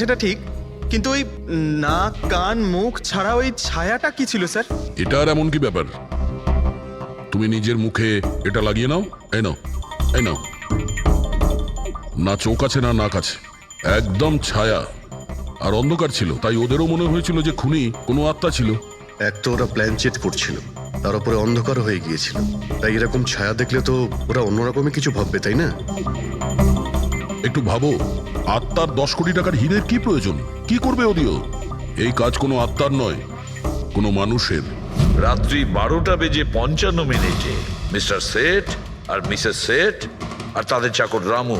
সেটা ঠিক, কিন্তু ওই নাক কান মুখ ছাড়া ওই ছায়াটা কি ছিল স্যার? এটা আর এমন কি ব্যাপার? তুমি নিজের মুখে এটা লাগিয়ে নাও। এই নাও, এই নাও। না চোখ আছে না নাক আছে, একদম ছায়া। আর অন্ধকার ছিল, তাই ওদেরও মনে হয়েছিল যে খুনি কোনো আত্মা ছিল। এক তো ওরা প্ল্যান চেট করছিল, তার উপরে অন্ধকার হয়ে গিয়েছিল, তাই এরকম ছায়া দেখলে তো ওরা অন্যরকমই কিছু ভাববে, তাই না? একটু ভাবো, আত্মার 10 কোটি টাকার হীরের কি প্রয়োজন? কি করবে ওদিও? এই কাজ কোনো আত্মার নয়, কোনো মানুষের। রাত্রি 12:55 মিস্টার সেঠ আর মিসেস সেঠ আর তাদের চাকর রামু,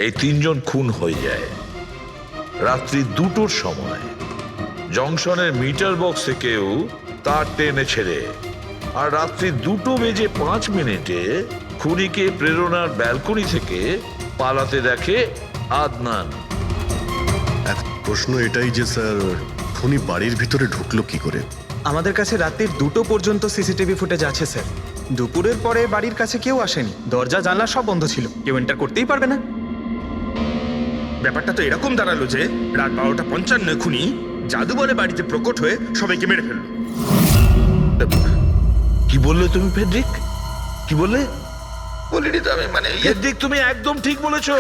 এই তিনজন খুন হয়ে যায় রাত্রি 2টোর সময়। জংশনের মিটার বক্সে কেউ তার টেনে ছেড়ে, আর রাত্রি 2:05 খুনিকে প্রেরণার ব্যালকনি থেকে পালাতে দেখে আদনান। এক প্রশ্ন এটাই যে স্যার, খুনি বাড়ির ভিতরে ঢুকলো কি করে? আমাদের কাছে রাত্রির 2টো পর্যন্ত সিসিটিভি ফুটেজ আছে স্যার। দুপুরের পরে বাড়ির কাছে কেউ আসেনি, দরজা জানলা সব বন্ধ ছিল, কেউ এন্টার করতেই পারবে না। ব্যাপারটা তো এরকম দাঁড়ালো যে রাত 12:55 খুনি জাদু বলে বাড়িতে প্রকট হয়ে সবাইকে মেরে ফেললো। কি বললে তুমি ফেডরিক? কি বললে? বলিনি তো আমি, মানে ফেডরিক, তুমি একদম ঠিক বলেছো।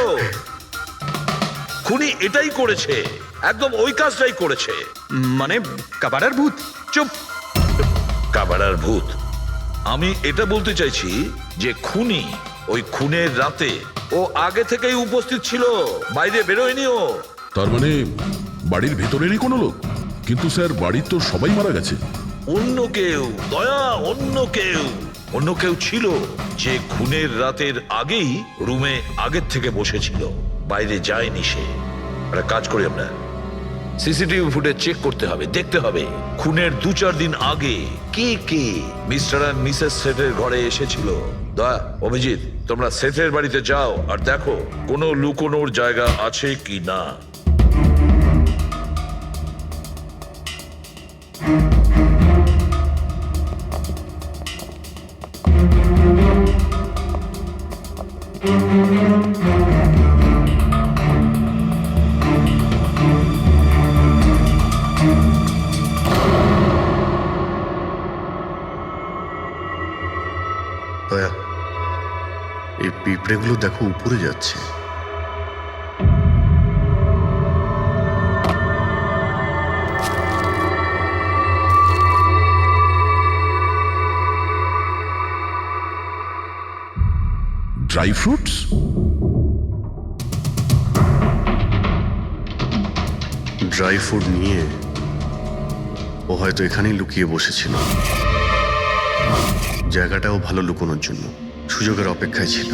খুনি এটাই করেছে, একদম ওই কাজটাই করেছে। মানে কাবারার ভূত। চুপ! কাবারার ভূত? আমি এটা বলতে চাইছি যে খুনি ওই খুনের রাতে ও আগে থেকেই উপস্থিত ছিল, বাইরে বেরোয়নি ও। তার মানে বাড়ির ভেতরেরই কোনো লোক? কিন্তু স্যার, বাড়ির তো সবাই মারা গেছে। অন্য কেউ, দয়া, অন্য কেউ ছিল যে খুনের রাতের আগেই রুমে আগের থেকে বসেছিল, বাইরে যায়নি সে। একটা কাজ করি আমরা, সিসিটিভি ফুটেজ চেক করতে হবে, দেখতে হবে খুনের 2-4 দিন আগে কে কে মিস্টার আর মিসেস সেঠের ঘরে এসেছিল। দয়া, অভিজিৎ, তোমরা সেঠের বাড়িতে যাও আর দেখো কোনো লুকোনোর জায়গা আছে কি না। দয়া, এই পিঁপড়েগুলো দেখো উপরে যাচ্ছে। Dry fruits? ড্রাই ফ্রুট নিয়ে ও হয়তো এখানেই লুকিয়ে বসেছিল। জায়গাটাও ভালো লুকোনোর জন্য, সুযোগের অপেক্ষায় ছিল।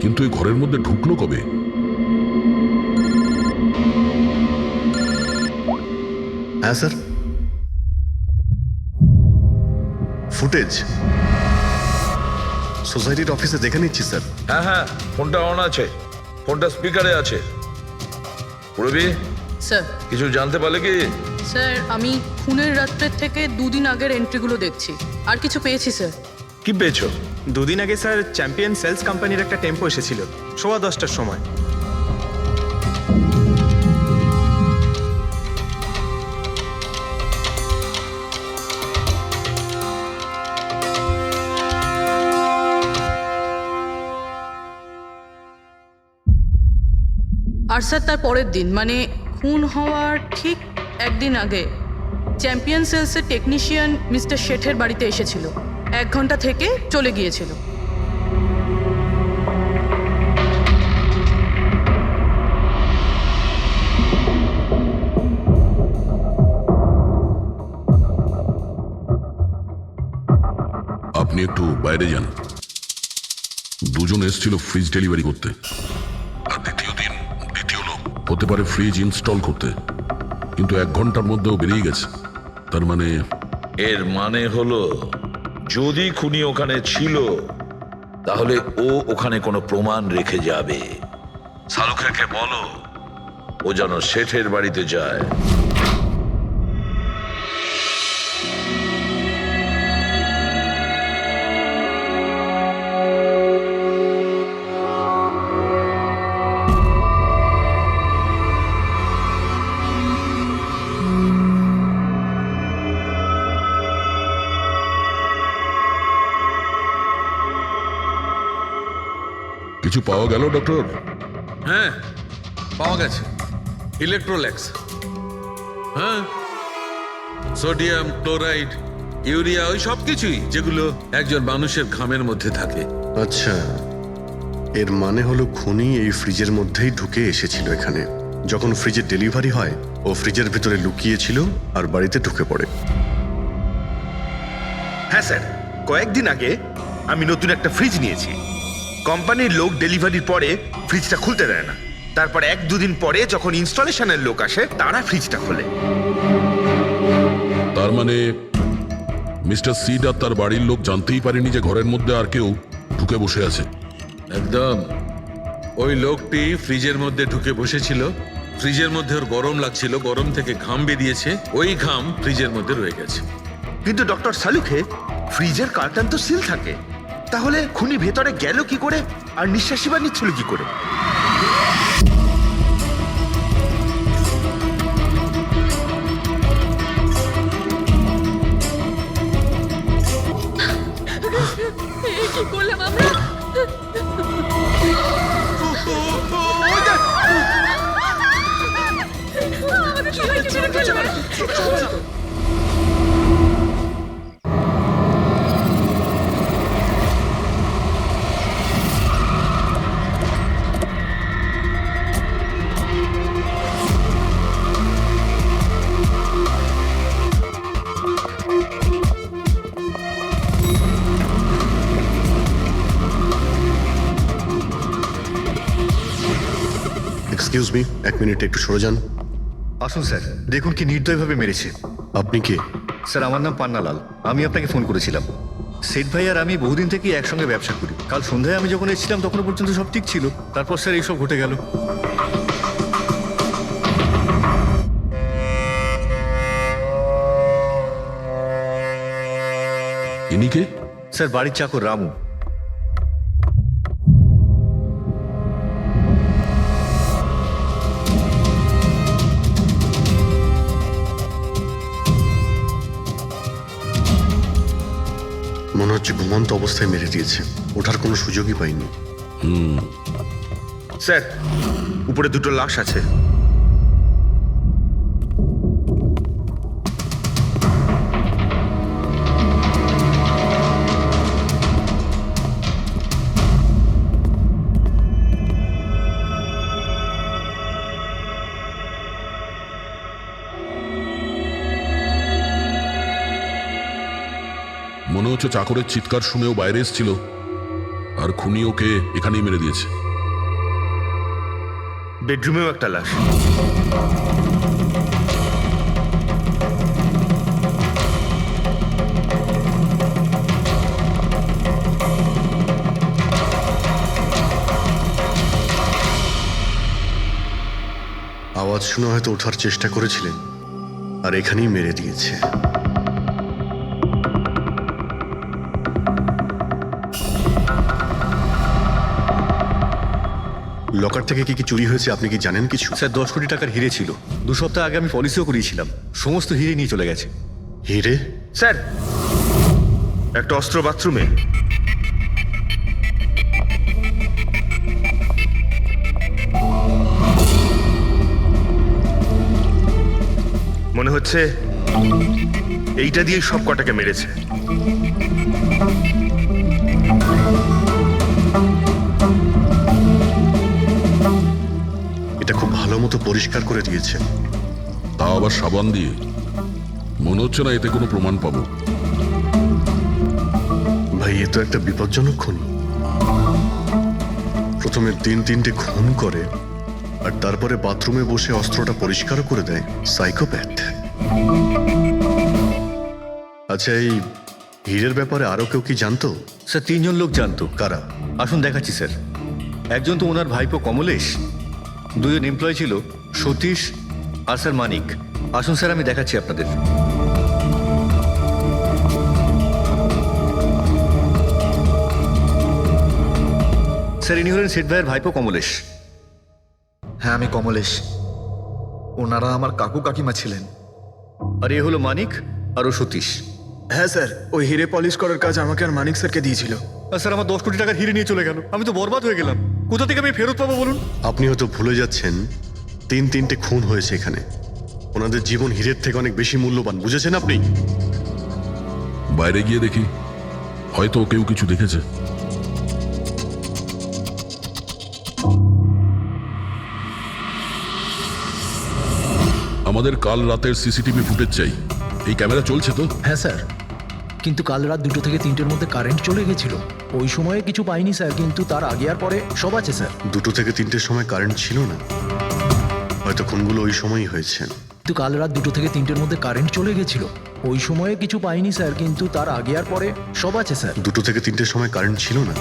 কিন্তু এই ঘরের মধ্যে ঢুকলো কবে? হ্যাঁ স্যার, ফুটেজ সোসাইটির অফিসে দেখে নিচ্ছি স্যার। হ্যাঁ হ্যাঁ, ফোনটা অন আছে, ফোনটা স্পিকারে আছে। পুরবি, স্যার। কিছু জানতে পারলে কি? স্যার, আমি খুনের রাত্রের থেকে 2 দিন আগের এন্ট্রিগুলো দেখছি, আর কিছু পেয়েছি স্যার। কি পেয়েছো? 2 দিন আগে স্যার চ্যাম্পিয়ন সেলস কোম্পানির একটা টেম্পো এসেছিল 10:15টার সময়। আর স্যার, তার পরের দিন মানে খুন হওয়ার ঠিক 1 দিন আগে চ্যাম্পিয়ন সেলসের টেকনিশিয়ান মিস্টার শেঠের বাড়িতে এসেছিল, 1 ঘন্টা থেকে চলে গিয়েছিল। আপনি একটু বাইরে যান। দুজন এসেছিল ফ্রিজ ডেলিভারি করতে, আর দ্বিতীয় লোক হতে পারে ফ্রিজ ইনস্টল করতে, কিন্তু 1 ঘন্টার মধ্যেও বেরিয়ে গেছে। তার মানে এর মানে হলো যদি খুনি ওখানে ছিল তাহলে ও ওখানে কোনো প্রমাণ রেখে যাবে। শালুখাকে বলো ও যেন শেঠের বাড়িতে যায়। কিছু পাওয়া গেল ডক্টর? হ্যাঁ, পাওয়া গেছে ইলেকট্রোল্যাক্স। হ্যাঁ, সোডিয়াম ক্লোরাইড, ইউরিয়া, ওই সব কিছুই যেগুলো একজন মানুষের ঘামের মধ্যে থাকে। আচ্ছা, এর মানে হলো খুনি এই ফ্রিজের মধ্যেই ঢুকে এসেছিল এখানে। যখন ফ্রিজের ডেলিভারি হয় ও ফ্রিজের ভিতরে লুকিয়েছিল আর বাড়িতে ঢুকে পড়ে। হ্যাঁ স্যার, কয়েকদিন আগে আমি নতুন একটা ফ্রিজ নিয়েছি। কোম্পানির লোক ডেলিভারির পরে ফ্রিজটা খুলতে দেয় না। তারপর 1-2 দিন পরে যখন ইনস্টলেশনের লোক আসে তারা ফ্রিজটা খোলে। তার মানে মিস্টার সিড আর তার বাড়ির লোক জানতেই পারেনি যে ঘরের মধ্যে আর কেউ ঢুকে বসে আছে। একদম। ওই লোকটি ফ্রিজের মধ্যে ঢুকে বসেছিল, ফ্রিজের মধ্যে ওর গরম লাগছিল, গরম থেকে ঘাম বেরিয়েছে, ওই ঘাম ফ্রিজের মধ্যে রয়ে গেছে। কিন্তু ডক্টর সালুখে ফ্রিজের কার্টন তো সিল থাকে, তাহলে খুনি ভেতরে গেল কি করে আর নিঃশ্বাসই বা নিচ্ছিল কি করে? কি করলাম আমরা? আমাদের সবাইকে মেরে ফেলবে। এক্সকিউজ মি, 1 মিনিট একটু সরে যান। আসুন স্যার, দেখুন কি নির্দয়ভাবে মেরেছে। আপনি কে? স্যার, আমার নাম পান্নালাল। আমি আপনাকে ফোন করেছিলাম। সেট ভাই আর আমি বহুদিন থেকেই একসঙ্গে ব্যবসা করি। কাল সন্ধ্যায় আমি যখন এসেছিলাম তখনও পর্যন্ত সব ঠিক ছিল। তারপর স্যার এইসব ঘটে গেল। ইনি কে? স্যার, বাড়ির চাকর রামু। মনে হচ্ছে ঘুমন্ত অবস্থায় মেরে দিয়েছে, ওঠার কোনো সুযোগই পাইনি। স্যার, উপরে 2টো লাশ আছে। মনে হচ্ছে চাকরের চিৎকার শুনেও বাইরে এসেছিল আর খুনি ওকে এখানেই মেরে দিয়েছে। বেডরুমেও একটা লাশ। আওয়াজ শুনে হয়তো ওঠার চেষ্টা করেছিলেন আর এখানেই মেরে দিয়েছে। লকার থেকে কি কি চুরি হয়েছে আপনি কি জানেন কিছু? স্যার, 10 কোটি টাকার হিরে ছিল। 2 সপ্তাহ আগে আমি পলিসিও করিয়েছিলাম। সমস্ত হিরে নিয়ে চলে গেছে। হিরে? স্যার, একটা অস্ত্র বাথরুমে। মনে হচ্ছে এইটা দিয়ে সব কটাকে মেরেছে। এটা খুব ভালো মতো পরিষ্কার করে দিয়েছে। তা আবার সাবান দিয়ে। মনে হচ্ছে না এতে কোনো প্রমাণ পাবো। ভাই, এ তো একটা বিপজ্জনক খুনি। প্রথমে 3-3টে খুন করে আর তারপরে বাথরুমে বসে অস্ত্রটা পরিষ্কার করে দেয়। সাইকোপ্যাথ। আচ্ছা, এই হীরের ব্যাপারে আরো কেউ কি জানতো? স্যার, 3 জন লোক জানতো। কারা? আসুন দেখাচ্ছি স্যার। একজন তো ওনার ভাইপো কমলেশ, 2 জন এমপ্লয় ছিল, সতীশ আর স্যার মানিক। আসুন স্যার, আমি দেখাচ্ছি আপনাদের। স্যার, ইনি হলেন সেট ভাইয়ের ভাইপো কমলেশ। হ্যাঁ, আমি কমলেশ। ওনারা আমার কাকু কাকিমা ছিলেন। আর এ হলো মানিক আর ও সতীশ। হ্যাঁ স্যার, ওই হিরে পলিশ করার কাজ আমাকে আর মানিক স্যারকে দিয়েছিল। আর স্যার, আমার 10 কোটি টাকার হিরে নিয়ে চলে গেল। আমি তো বরবাদ হয়ে গেলাম। কোথা থেকে আমি ফেরত পাবো বলুন? আপনি হয়তো ভুলে যাচ্ছেন 3-3টে খুন হয়েছে এখানে। ওনাদের জীবন হীরের থেকে অনেক বেশি মূল্যবান, বুঝেছেন আপনি? বাইরে গিয়ে দেখি, হয়তো কেউ কিছু দেখেছে। আমাদের কাল রাতের সিসিটিভি ফুটেজ চাই। এই ক্যামেরা চলছে তো? হ্যাঁ স্যার, কিন্তু কাল রাত 2 থেকে 3টের মধ্যে কারেন্ট চলে গেছিল। ওই সময়ে কিছু পাইনি স্যার, কিন্তু তার আগে আর পরে সব আছে স্যার। 2 থেকে 3টের সময় কারেন্ট ছিল না, হয়তো খুনগুলো ওই সময়ই হয়েছে। কিন্তু কাল রাত 2 থেকে 3টের মধ্যে কারেন্ট চলে গেছিল। ওই সময়ে কিছু পাইনি স্যার, কিন্তু তার আগে আর পরে সব আছে স্যার। 2 থেকে 3টের সময় কারেন্ট ছিল না,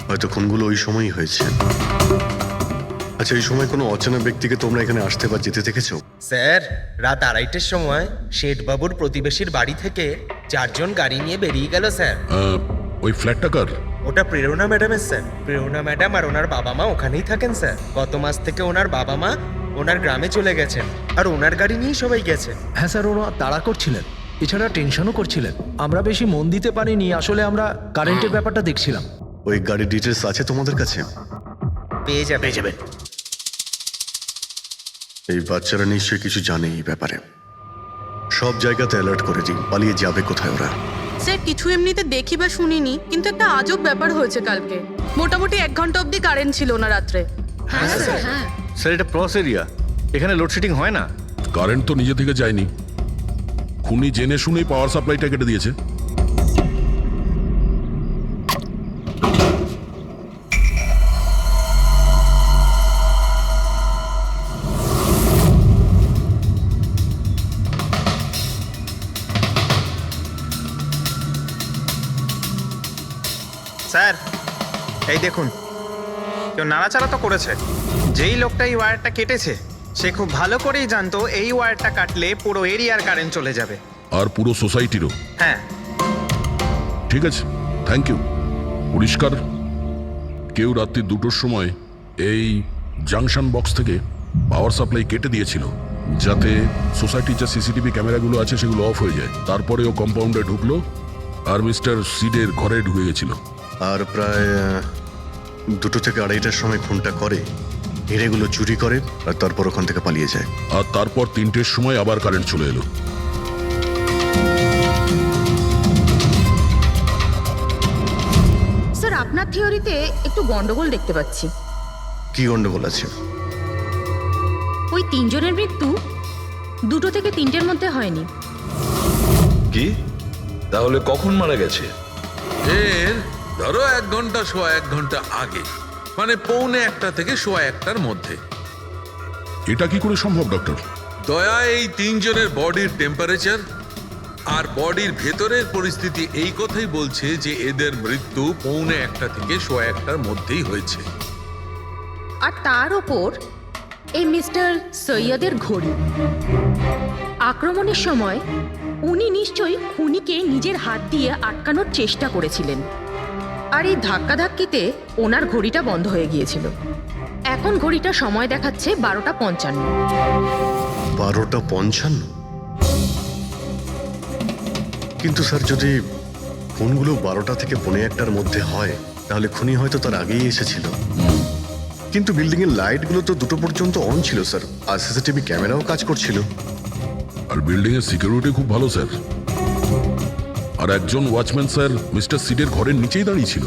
হয়তো খুনগুলো ওই সময়ই হয়েছে। আচ্ছা, এই সময় কোনো অচেনা ব্যক্তিকে তোমরা এখানে আসতে বা যেতে দেখেছো? স্যার, রাত 2:30-টের সময় শেঠবাবুর প্রতিবেশীর বাড়ি থেকে 4 জন গাড়ি নিয়ে বেরিয়ে গেল স্যার। ওই ফ্ল্যাটটা কার? ওটা প্রেরণা ম্যাডামের স্যার। প্রেরণা ম্যাডাম আর ওনার বাবা মা ওখানেই থাকেন স্যার। গত মাস থেকে ওনার বাবা মা ওনার গ্রামে চলে গেছেন, আর ওনার গাড়ি নিয়েই সবাই গেছে। হ্যাঁ স্যার, ওরা তাড়া করছিলেন, এছাড়া টেনশনও করছিলেন। আমরা বেশি মন দিতে পারিনি, আসলে আমরা কারেন্টের ব্যাপারটা দেখছিলাম। ওই গাড়ির ডিটেলস আছে তোমাদের কাছে? পেয়ে যাবে। এই বাচ্চারা নিশ্চয়ই কিছু জানে এই ব্যাপারে। সব জায়গাতে অ্যালার্ট করে দিন, পালিয়ে যাবে কোথায় ওরা। স্যার, কিছু এমনিতে দেখি বা শুনিনি, কিন্তু একটা আজব ব্যাপার হয়েছে কালকে। মোটামুটি 1 ঘন্টা অবধি কারেন্ট ছিল না রাত্রে। হ্যাঁ স্যার, হ্যাঁ। স্যার, এটা ক্রস এরিয়া, এখানে লোডশেডিং হয় না। কারেন্ট তো নিজে থেকে যায়নি, খুনি জেনে শুনেই পাওয়ার সাপ্লাইটা কেটে দিয়েছে। স্যার, এই দেখুন, কেউ নাড়াচাড়া তো করেছে। যেই লোকটা এই ওয়্যারটা কেটেছে সে খুব ভালো করেই জানতো এই ওয়্যারটা কাটলে পুরো এরিয়ার কারেন্ট চলে যাবে। আর পুরো সোসাইটিরও। হ্যাঁ। ঠিক আছে, থ্যাংক ইউ। পরিষ্কার, কেউ রাত্রি 2টোর সময় এই জাংশন বক্স থেকে পাওয়ার সাপ্লাই কেটে দিয়েছিল, যাতে সোসাইটির যে সিসিটিভি ক্যামেরাগুলো আছে সেগুলো অফ হয়ে যায়। তারপরে ও কম্পাউন্ডে ঢুকলো আর মিস্টার সিডের ঘরে ঢুকে গেছিল। আর প্রায় 2 থেকে 2:30টার সময় খুনটা করে, হিরেগুলো চুরি করে, আর তারপর ওখান থেকে পালিয়ে যায়। আর তারপর 3টের সময় আবার কারেন্ট চলে এলো। স্যার, আপনার থিওরিতে একটু গন্ডগোল দেখতে পাচ্ছি। কি গন্ডগোল আছে? ওই 3 জনের মৃত্যু 2 থেকে 3টের মধ্যে হয়নি। কি? তাহলে কখন মারা গেছে? এর ধরো 1 ঘন্টা, সোয়া 1 ঘন্টা আগে, মানে 1:45 থেকে সোয়া 1টার মধ্যে। এটা কি করে সম্ভব ডক্টর? দয়া, এই 3 জনের বডির টেম্পারেচার আর বডির ভেতরের পরিস্থিতি এই কথাই বলছে যে এদের মৃত্যু 1:45 থেকে সোয়া 1টার মধ্যেই হয়েছে। আর তার ওপর এই মিস্টার সৈয়দের ঘড়ি। আক্রমণের সময় উনি নিশ্চয়ই খুনিকে নিজের হাত দিয়ে আটকানোর চেষ্টা করেছিলেন, আর এই ধাক্কাধাক্কিতে ওনার ঘড়িটা বন্ধ হয়ে গিয়েছিল। এখন ঘড়িটা সময় দেখাচ্ছে 12:55। 12:55? কিন্তু স্যার, যদি খুনগুলো 12টা থেকে 1:45টার মধ্যে হয়, তাহলে খুনি হয়তো তার আগেই এসেছিল। কিন্তু বিল্ডিং এর লাইটগুলো তো 2টো পর্যন্ত অন ছিল স্যার, আর সিসিটিভি ক্যামেরাও কাজ করছিল। আর বিল্ডিং এর সিকিউরিটি খুব ভালো স্যার। আর একজন ওয়াচম্যান স্যার মিস্টার সিডের ঘরের নিচেই দাঁড়িয়ে ছিল।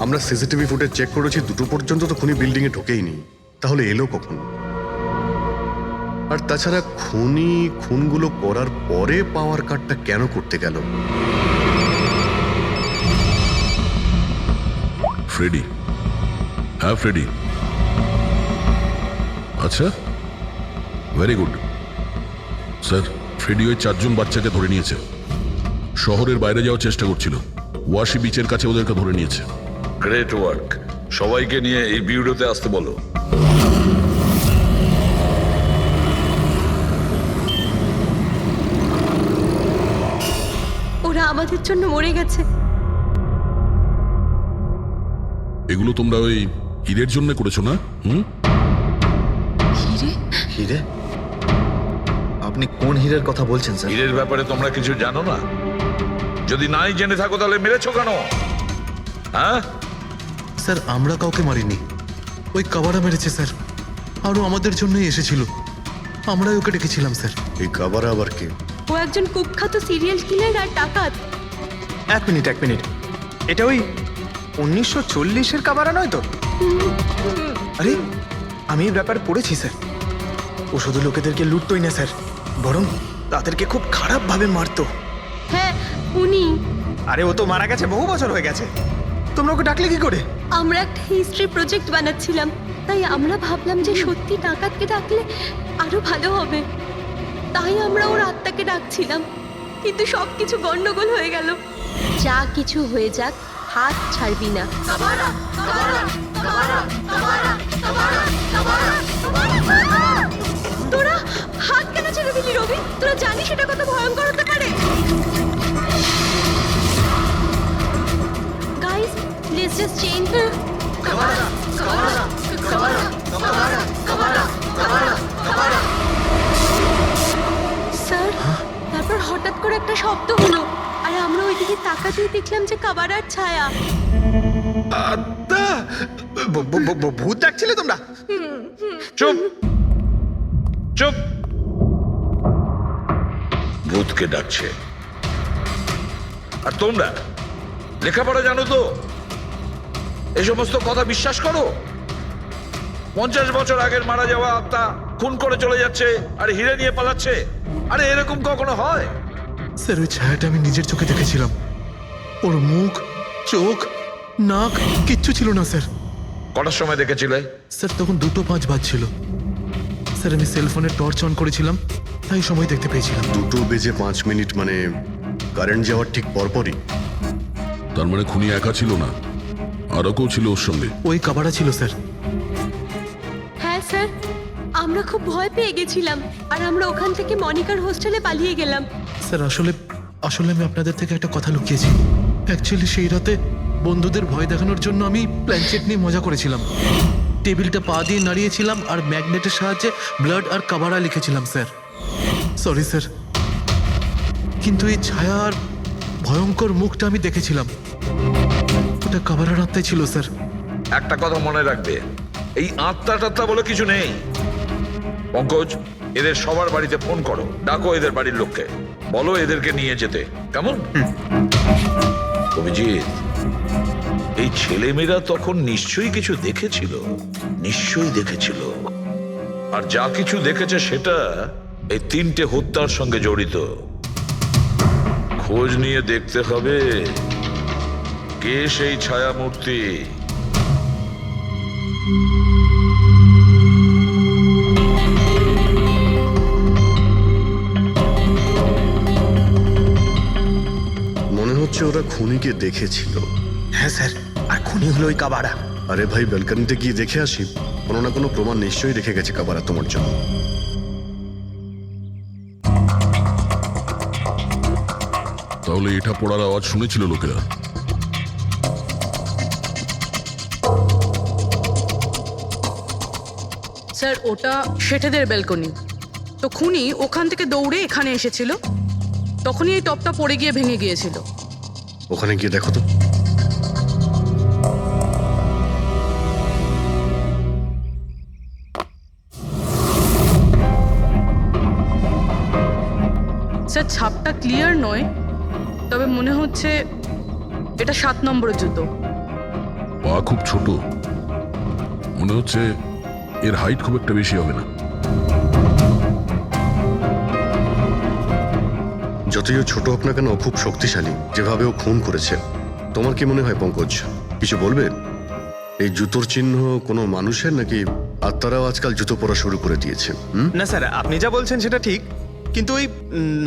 আমরা সিসিটিভি ফুটেজ চেক করেছি, 2টো পর্যন্ত তো খুনি বিল্ডিং এ ঢোকেইনি। তাহলে এলো কখন? আর তাছাড়া খুনি খুনগুলো করার পরে পাওয়ার কাটটা কেন করতে গেল? ফ্রেডি। হ্যাঁ, ফ্রেডি। আচ্ছা, ভেরি গুড স্যার। ফ্রেডি ওই 4 জন বাচ্চাকে ধরে নিয়েছে। শহরের বাইরে যাওয়ার চেষ্টা করছিল, ওয়াশি বিচের কাছে ওদেরকে ধরে নিয়েছে। Great work. সবাইকে নিয়ে এই বিউরোতে আসতে বলো। ওরা আমাদের জন্য মরে গেছে। এগুলো তোমরা ওই হীরের জন্য করেছো না? হিরে? আপনি কোন হীরের কথা বলছেন স্যার? হীরের ব্যাপারে তোমরা কিছু জানো না? যদি নাই জেনে থাকো তাহলে মেরেছো কেন? হ্যাঁ স্যার আমরা কাউকে মারিনি, ওই কাবারা মেরেছে স্যার, আরও আমাদের জন্যই এসেছিল, আমরাই ওকে ডেকেছিলাম স্যার। এই কাবারা আবার কে? ও একজন কুখ্যাত সিরিয়াল কিলার আর ডাকাত। এক মিনিট, এটা ওই 1940-এর কাবারা নয় তো? আরে আমি এই ব্যাপারে পড়েছি স্যার। ও শুধু লোকেদেরকে লুটতোই না স্যার, বরং তাদেরকে খুব খারাপভাবে মারতো। হ্যাঁ উনি। আরে ও তো মারা গেছে, বহু বছর হয়ে গেছে, তোমরা ওকে ডাকলে কি করে? আমরা একটা হিস্ট্রি প্রজেক্ট বানাচ্ছিলাম, তাই আমরা ভাবলাম যে সত্যি ডাকাতকে ডাকলে আরো ভালো হবে, তাই আমরা ওর আত্মাকে ডাকছিলাম, কিন্তু সবকিছু গন্ডগোল হয়ে গেল। যা কিছু হয়ে যাক, হাত ছাড়বি না। তোরা হাত কেন ছেড়ে দিলি রবি? তোরা জানিস এটা কত ভয়ঙ্কর হতে পারে? Guys, let's just change. Sir, তারপর হঠাৎ করে একটা শব্দ হলো, আর আমরা ওইদিকে তাকাতেই দেখলাম যে কাবারার ছায়া। ভূত ডাকছিলে তোমরা? চুপ চুপ, ভূতকে ডাকছে। আর তোমরা লেখাপড়া জানো তো? এই সমস্ত কথা বিশ্বাস করো? 50 বছর আগের মারা যাওয়া আত্মা খুন করে চলে যাচ্ছে আর হিরে নিয়ে পালাচ্ছে? আরে এরকম কখনো হয়? স্যার ওই ছায়াটা আমি নিজের চোখে দেখেছিলাম, ওর মুখ, চোখ, নাক কিচ্ছু ছিল না স্যার। কটার সময় দেখেছিলে? স্যার তখন 2:05 বাজছিল স্যার, আমি সেলফোনে টর্চ অন করেছিলাম, তাই সময় দেখতে পেয়েছিলাম। 2:05 মানে কারেন্ট যাওয়ার ঠিক পরপরই। তার মানে খুনি একা ছিল না, আরও কেউ ছিল ওর সঙ্গে। ওই কাবারা ছিল স্যার। হ্যাঁ স্যার, আমরা খুব ভয় পেয়ে গেছিলাম, আর আমরা ওখান থেকে মনিকার হোস্টেলে পালিয়ে গেলাম। স্যার আসলে আমি আপনাদের থেকে একটা কথা লুকিয়েছি। অ্যাকচুয়ালি সেই রাতে বন্ধুদের ভয় দেখানোর জন্য আমি প্ল্যানচেট নিয়ে মজা করেছিলাম, টেবিলটা পা দিয়ে নাড়িয়েছিলাম আর ম্যাগনেটের সাহায্যে ব্লাড আর কাবারা লিখেছিলাম স্যার। সরি স্যার, কিন্তু এই ছায়া আর ভয়ঙ্কর মুখটা আমি দেখেছিলাম, ওটা কাবারার আত্মাই ছিল স্যার। একটা কথা মনে রাখবে, এই আত্মা টাত্মা বলে কিছু নেই। পঙ্কজ, এদের সবার বাড়িতে ফোন করো, ডাকো এদের বাড়ির লোককে, বলো এদেরকে নিয়ে যেতে, কেমন? অভিজিৎ, এই ছেলেমেয়েরা তখন নিশ্চয়ই কিছু দেখেছিল, নিশ্চয়ই দেখেছিল, আর যা কিছু দেখেছে সেটা এই 3টে হত্যার সঙ্গে জড়িত। খোঁজ নিয়ে দেখতে হবে কে সেই ছায়ামূর্তি। মনে হচ্ছে ওরা খুনিকে দেখেছিল। হ্যাঁ স্যার, আর খুনি হলো ওই কাবারা। আরে ভাই, ব্যালকনিতে গিয়ে দেখে আসি, কোনো না কোনো প্রমাণ নিশ্চয়ই রেখে গেছে কাবারা তোমার জন্য। তাহলে এটা পড়ার আওয়াজ শুনেছিল লোকেরা? স্যার ওটা শেঠেদের ব্যালকনি, তো খুনি ওখান থেকে দৌড়ে এখানে এসেছিল, তখনই এই টপটা পড়ে গিয়ে ভেঙে গিয়েছিল। ওখানে গিয়ে দেখো তো। স্যার ছাপটা ক্লিয়ার নয়, তবে মনে হচ্ছে এটা 7 নম্বরের জুতো। পা খুব ছোট, মনে হচ্ছে এর হাইট খুব একটা বেশি হবে না। যতই ও ছোট হোক না কেন, ও খুব শক্তিশালী, যেভাবে ও খুন করেছে। তোমার কি মনে হয় পঙ্কজ, কিছু বলবে? এই জুতোর চিহ্ন কোনো মানুষের, নাকি আত্মারাও আজকাল জুতো পরা শুরু করে দিয়েছে? না স্যার, আপনি যা বলছেন সেটা ঠিক, কিন্তু ওই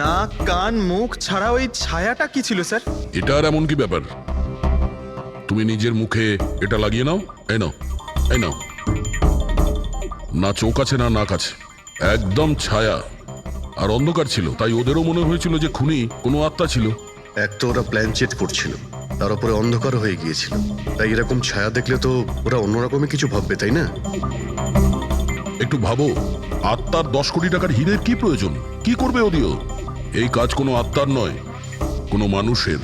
নাক, কান, মুখ ছাড়া ওই ছায়াটা কি ছিল স্যার? এটা আর এমন কি ব্যাপার? তুমি নিজের মুখে এটা লাগিয়ে নাও, এই নাও, এই নাও। না চোখ আছে না নাক আছে, একদম ছায়া, আর অন্ধকার ছিল, তাই ওদেরও মনে হয়েছিল যে খুনি কোনো আত্মা ছিল। এক তো ওরা প্ল্যানচেট করছিল, তার উপরে অন্ধকার হয়ে গিয়েছিল, তাই এরকম ছায়া দেখলে তো ওরা অন্যরকমই কিছু ভাববে, তাই না? একটু ভাবো, আত্মার 10 কোটি টাকার হীরের কি প্রয়োজন? কি করবে ওদিও? এই কাজ কোনো আত্মার নয়, কোনো মানুষের।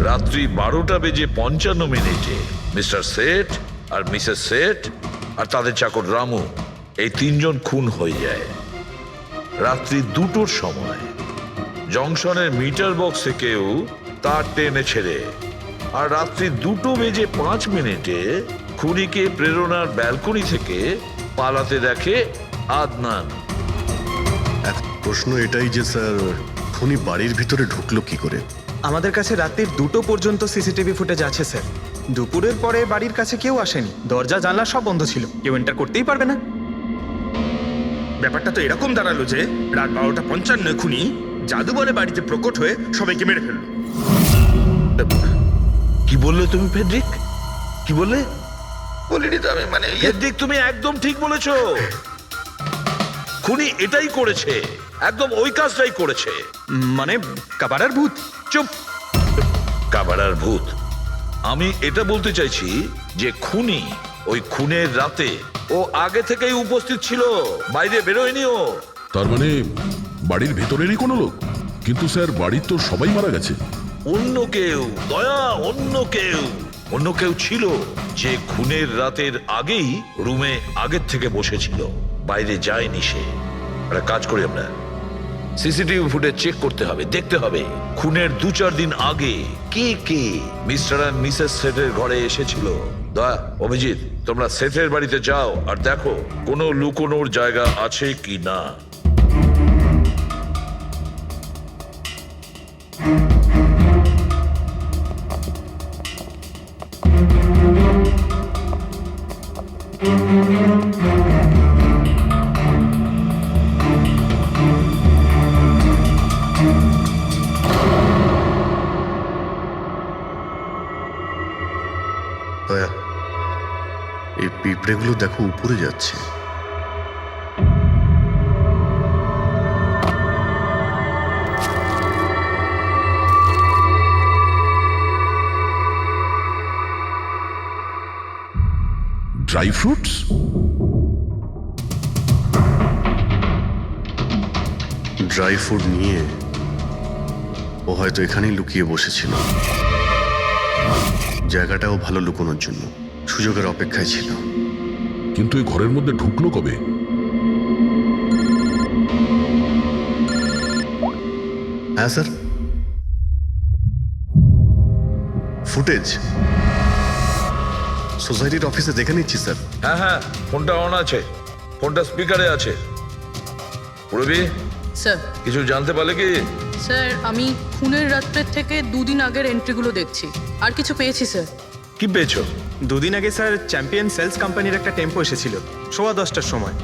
রাত্রি 12:55 মিনিটে মিস্টার সেঠ আর মিসেস সেঠ আর তাদের চাকর রামু, এই তিনজন খুন হয়ে যায় রাত্রি 2টোর সময়। জংশনের মিটার বক্সে কেউ তার টেনে ছেড়ে, আর রাত্রি 2:05 খুনিকে প্রেরণার ব্যালকনি থেকে পালাতে দেখে আদনান। এখন প্রশ্ন এটাই যে স্যার খুনি বাড়ির ভিতরে ঢুকলো কি করে? আমাদের কাছে রাত্রির 2টো পর্যন্ত সিসিটিভি ফুটেজ আছে স্যার। দুপুরের পরে বাড়ির কাছে কেউ আসেনি, দরজা জানলা সব বন্ধ ছিল, কেউ এন্টার করতেই পারবে না। ব্যাপারটা তো এরকম দাঁড়ালো যে রাত 12:55 খুনি জাদু বলে বাড়িতে প্রকট হয়ে সবাইকে মেরে ফেললো। কি বললে তুমি ফেডরিক? কি বললে? বলিনি তো আমি, মানে ফেডরিক, তুমি একদম ঠিক বলেছো। খুনি এটাই করেছে, একদম ওই কাজটাই করেছে। মানে কাবারার ভূত। চুপ! কাবারার ভূত? আমি এটা বলতে চাইছি যে খুনি ওই খুনের রাতে ও আগে থেকেই উপস্থিত ছিল, বাইরে বেরোয়নি ও। তার মানে বাড়ির ভেতরেরই কোনো লোক? কিন্তু স্যার বাড়ির তো সবাই মারা গেছে। অন্য কেউ, দয়া, অন্য কেউ ছিল যে খুনের রাতের আগেই রুমে আগের থেকে বসেছিল, বাইরে যায়নি সে। একটা কাজ করি আমরা, সিসিটিভি ফুটেজ চেক করতে হবে, দেখতে হবে খুনের 2-4 দিন আগে কে কে মিস্টার অ্যান্ড মিসেস সেঠের ঘরে এসেছিল। দয়া, অভিজিৎ, তোমরা সেঠের বাড়িতে যাও আর দেখো কোনো লুকোনোর জায়গা আছে কি না। দয়া, এই পিঁপড়েগুলো দেখো উপরে যাচ্ছে। Dry fruits? ড্রাই ফ্রুট নিয়ে ও হয়তো এখানেই লুকিয়ে বসেছিল। জায়গাটাও ভালো লুকোনোর জন্য সুযোগের অপেক্ষায় ছিল। কিন্তু এই ঘরের মধ্যে ঢুকলো কবে? হ্যাঁ স্যার, ফুটেজ সোসাইটির অফিসে দেখে নিচ্ছি স্যার। হ্যাঁ হ্যাঁ, ফোনটা অন আছে, ফোনটা স্পিকারে আছে। রবি, স্যার। কিছু জানতে পারলে কি? স্যার, আমি খুনের রাত্রের থেকে 2 দিন আগের এন্ট্রিগুলো দেখছি, আর কিছু পেয়েছি স্যার। কি পেয়েছো? 2 দিন আগে স্যার চ্যাম্পিয়ন সেলস কোম্পানির একটা টেম্পো এসেছিল 10:15টার সময়।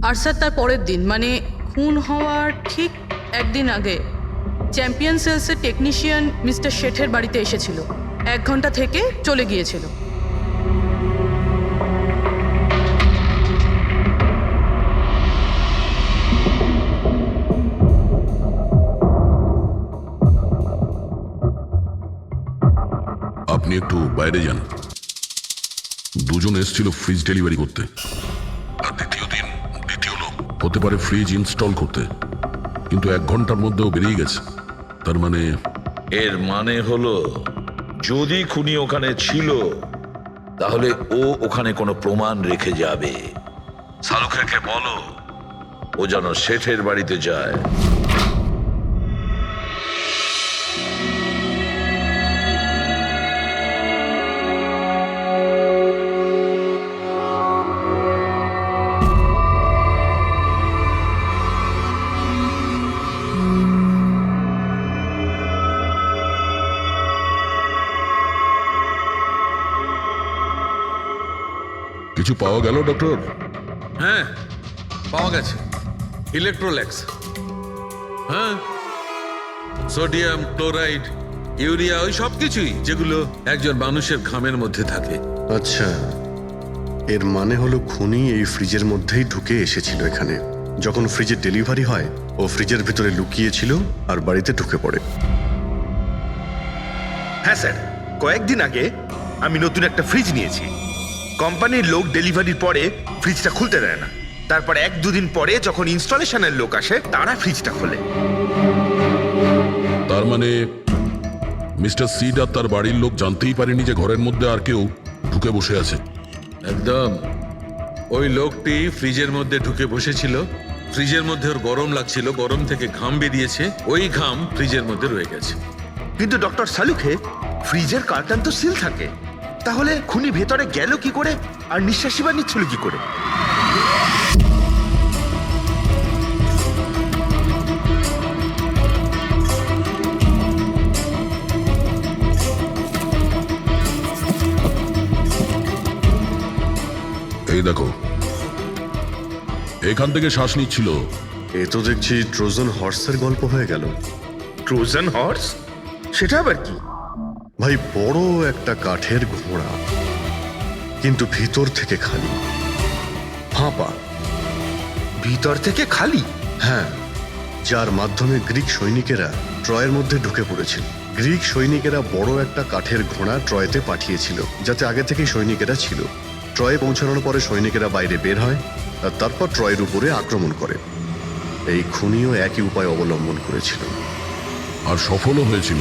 আর স্যার তার পরের দিন, মানে খুন হওয়ার ঠিক 1 দিন আগে চ্যাম্পিয়ন সেলসের টেকনিশিয়ান মিস্টার শেঠের বাড়িতে এসেছিল, 1 ঘন্টা থেকে চলে গিয়েছিল। আপনি একটু বাইরে যান। দুজন এসেছিল ফ্রিজ ডেলিভারি করতে, আর দ্বিতীয় লোক হতে পারে ফ্রিজ ইনস্টল করতে, কিন্তু 1 ঘন্টার মধ্যেও বেরিয়ে গেছে। তার মানে এর মানে হলো যদি খুনি ওখানে ছিল তাহলে ও ওখানে কোনো প্রমাণ রেখে যাবে। শালুখেরকে বলো ও যেন শেঠের বাড়িতে যায়। কিছু পাওয়া গেল ডক্টর? হ্যাঁ, পাওয়া গেছে ইলেকট্রোল্যাক্স। হ্যাঁ, সোডিয়াম ক্লোরাইড, ইউরিয়া, ওই সব কিছুই যেগুলো একজন মানুষের ঘামের মধ্যে থাকে। আচ্ছা, এর মানে হলো খুনি এই ফ্রিজের মধ্যেই ঢুকে এসেছিল এখানে। যখন ফ্রিজের ডেলিভারি হয় ও ফ্রিজের ভিতরে লুকিয়েছিল আর বাড়িতে ঢুকে পড়ে। হ্যাঁ স্যার, কয়েকদিন আগে আমি নতুন একটা ফ্রিজ নিয়েছি। কোম্পানির লোক ডেলিভারির পরে ফ্রিজটা খুলতে দেয় না। তারপর 1-2 দিন পরে যখন ইনস্টলেশনের লোক আসে তারা ফ্রিজটা খোলে। তার মানে মিস্টার সিড আর তার বাড়ির লোক জানতেই পারেনি যে ঘরের মধ্যে আর কেউ ঢুকে বসে আছে। একদম। ওই লোকটি ফ্রিজের মধ্যে ঢুকে বসেছিল, ফ্রিজের মধ্যে ওর গরম লাগছিল, গরম থেকে ঘাম বেরিয়েছে, ওই ঘাম ফ্রিজের মধ্যে রয়ে গেছে। কিন্তু ডক্টর সালুখে ফ্রিজের কার্টন তো সিল থাকে, তাহলে খুনি ভেতরে গেল কি করে আর নিঃশ্বাসই বা নিচ্ছিল কি করে? এই দেখো, এখান থেকে শ্বাস নিচ্ছিল। এ তো দেখছি ট্রোজান হর্সের গল্প হয়ে গেল। Trojan horse? সেটা আবার কি? ভাই, বড় একটা কাঠের ঘোড়া, কিন্তু ভিতর থেকে খালি, ফাঁপা। ভিতর থেকে খালি? হ্যাঁ, যার মাধ্যমে গ্রিক সৈনিকেরা ট্রয়ের মধ্যে ঢুকে পড়েছিল। গ্রিক সৈনিকেরা বড় একটা কাঠের ঘোড়া ট্রয়েতে পাঠিয়েছিল, যাতে আগে থেকেই সৈনিকেরা ছিল। ট্রয়ে পৌঁছানোর পরে সৈনিকেরা বাইরে বের হয় আর তারপর ট্রয়ের উপরে আক্রমণ করে। এই খুনিও একই উপায় অবলম্বন করেছিল আর সফলও হয়েছিল।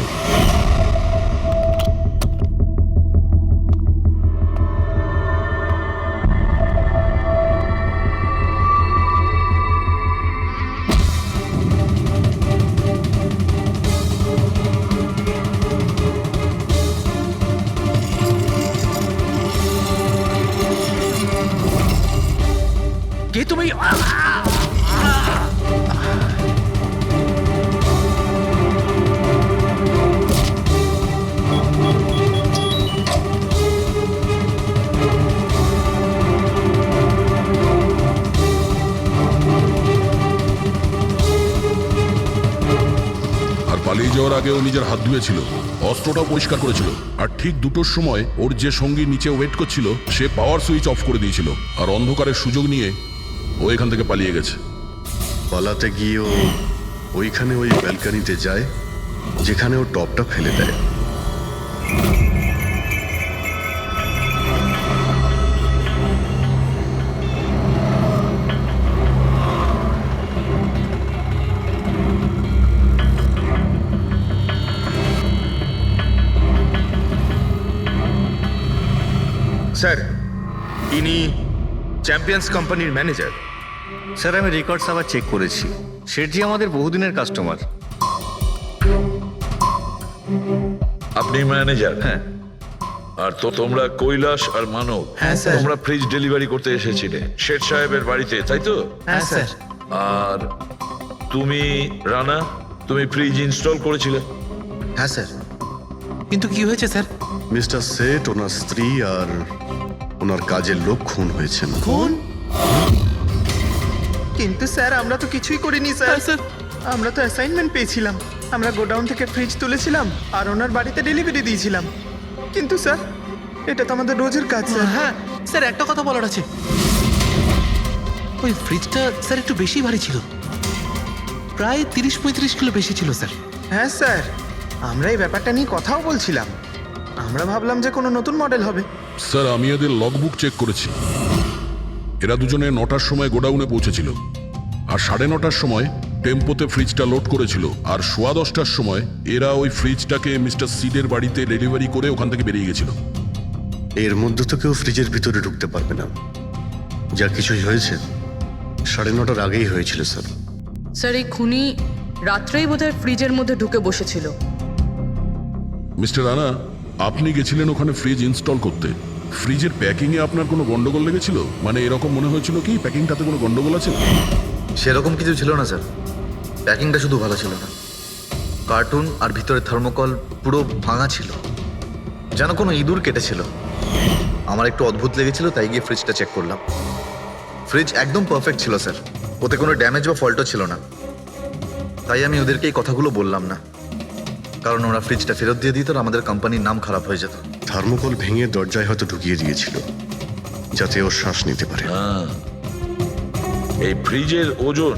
কে তুমি? আর পালিয়ে যাওয়ার আগে ও নিজের হাত ধুয়েছিল, অস্ত্রটাও পরিষ্কার করেছিল। আর ঠিক 2টোর সময় ওর যে সঙ্গী নিচে ওয়েট করছিল সে পাওয়ার সুইচ অফ করে দিয়েছিল, আর অন্ধকারের সুযোগ নিয়ে ও এখান থেকে পালিয়ে গেছে। পালাতে গিয়ে ও ওইখানে ওই ব্যালকানিতে যায় যেখানে ও টপটা ফেলে দেয়। স্যার, ইনি চ্যাম্পিয়ন্স কোম্পানির ম্যানেজার। স্যার, আমি রেকর্ডস আবার চেক করেছি। শেঠজি আমাদের বহুদিনের কাস্টমার। আপনি ম্যানেজার? হ্যাঁ। আর তো তোমরা কৈলাস আর মানব, হ্যাঁ, স্যার। তোমরা ফ্রিজ ডেলিভারি করতে এসেছিলে শেঠ সাহেবের বাড়িতে, তাই তো? হ্যাঁ স্যার। আর তুমি রানা, তুমি ফ্রিজ ইনস্টল করেছিলে? হ্যাঁ স্যার। কিন্তু কি হয়েছে স্যার? মিস্টার সেট, ওনার স্ত্রী আর ওনার কাজের লোক খুন হয়েছেন। খুন? কিন্তু স্যার আমরা তো কিছুই করিনি স্যার। স্যার আমরা তো অ্যাসাইনমেন্ট পেয়েছিলাম, আমরা গোডাউন থেকে ফ্রিজ তুলেছিলাম আর ওনার বাড়িতে ডেলিভারি দিয়েছিলাম। কিন্তু স্যার, এটা তো আমাদের রোজের কাজ স্যার। হ্যাঁ স্যার, একটা কথা বলার আছে। ওই ফ্রিজটা স্যার একটু বেশি ভারী ছিল, প্রায় 30-35 কিলো বেশি ছিল স্যার। হ্যাঁ স্যার, আমরা এই ব্যাপারটা নিয়ে কথাও বলছিলাম। আমরা ভাবলাম যে কোনো নতুন মডেল হবে। স্যার, আমি এদের লগবুক চেক করেছি। এরা দুজনে 9টার সময় গোডাউনে পৌঁছেছিল, আর 9:30টার সময় টেম্পোতে ফ্রিজটা লোড করেছিল, আর 10:15টার সময় এরা ওই ফ্রিজটাকে মিস্টার সিডের বাড়িতে ডেলিভারি করে ওখান থেকে বেরিয়ে গেছিল। এর মধ্যে তো কেউ ফ্রিজের ভিতরে ঢুকতে পারবে না। যা কিছুই হয়েছে 9:30টার আগেই হয়েছিল স্যার। স্যার, এই খুনি রাত্রেই বোধহয় ফ্রিজের মধ্যে ঢুকে বসেছিল। মিস্টার রানা, আপনি গেছিলেন ওখানে ফ্রিজ ইনস্টল করতে। ফ্রিজের প্যাকিংয়ে আপনার কোনো গন্ডগোল লেগেছিল? মানে এরকম মনে হয়েছিল কি প্যাকিংটাতে কোনো গন্ডগোল আছে? সেরকম কিছু ছিল না স্যার। প্যাকিংটা শুধু ভালো ছিল না, কার্টুন আর ভিতরে থার্মোকল পুরো ভাঙা ছিল, যেন কোনো ইঁদুর কেটেছিল। আমার একটু অদ্ভুত লেগেছিল, তাই গিয়ে ফ্রিজটা চেক করলাম। ফ্রিজ একদম পারফেক্ট ছিল স্যার, ওতে কোনো ড্যামেজ বা ফল্টও ছিল না। তাই আমি ওদেরকে এই কথাগুলো বললাম না, কারণ ওরা ফ্রিজটা ফেরত দিয়ে দিত আর আমাদের কোম্পানির নাম খারাপ হয়ে যেত। থার্মোকল ভেঙে দরজায় হয়তো ঢুকিয়ে দিয়েছিল যাতে ও শ্বাস নিতে পারে। এই ফ্রিজের ওজন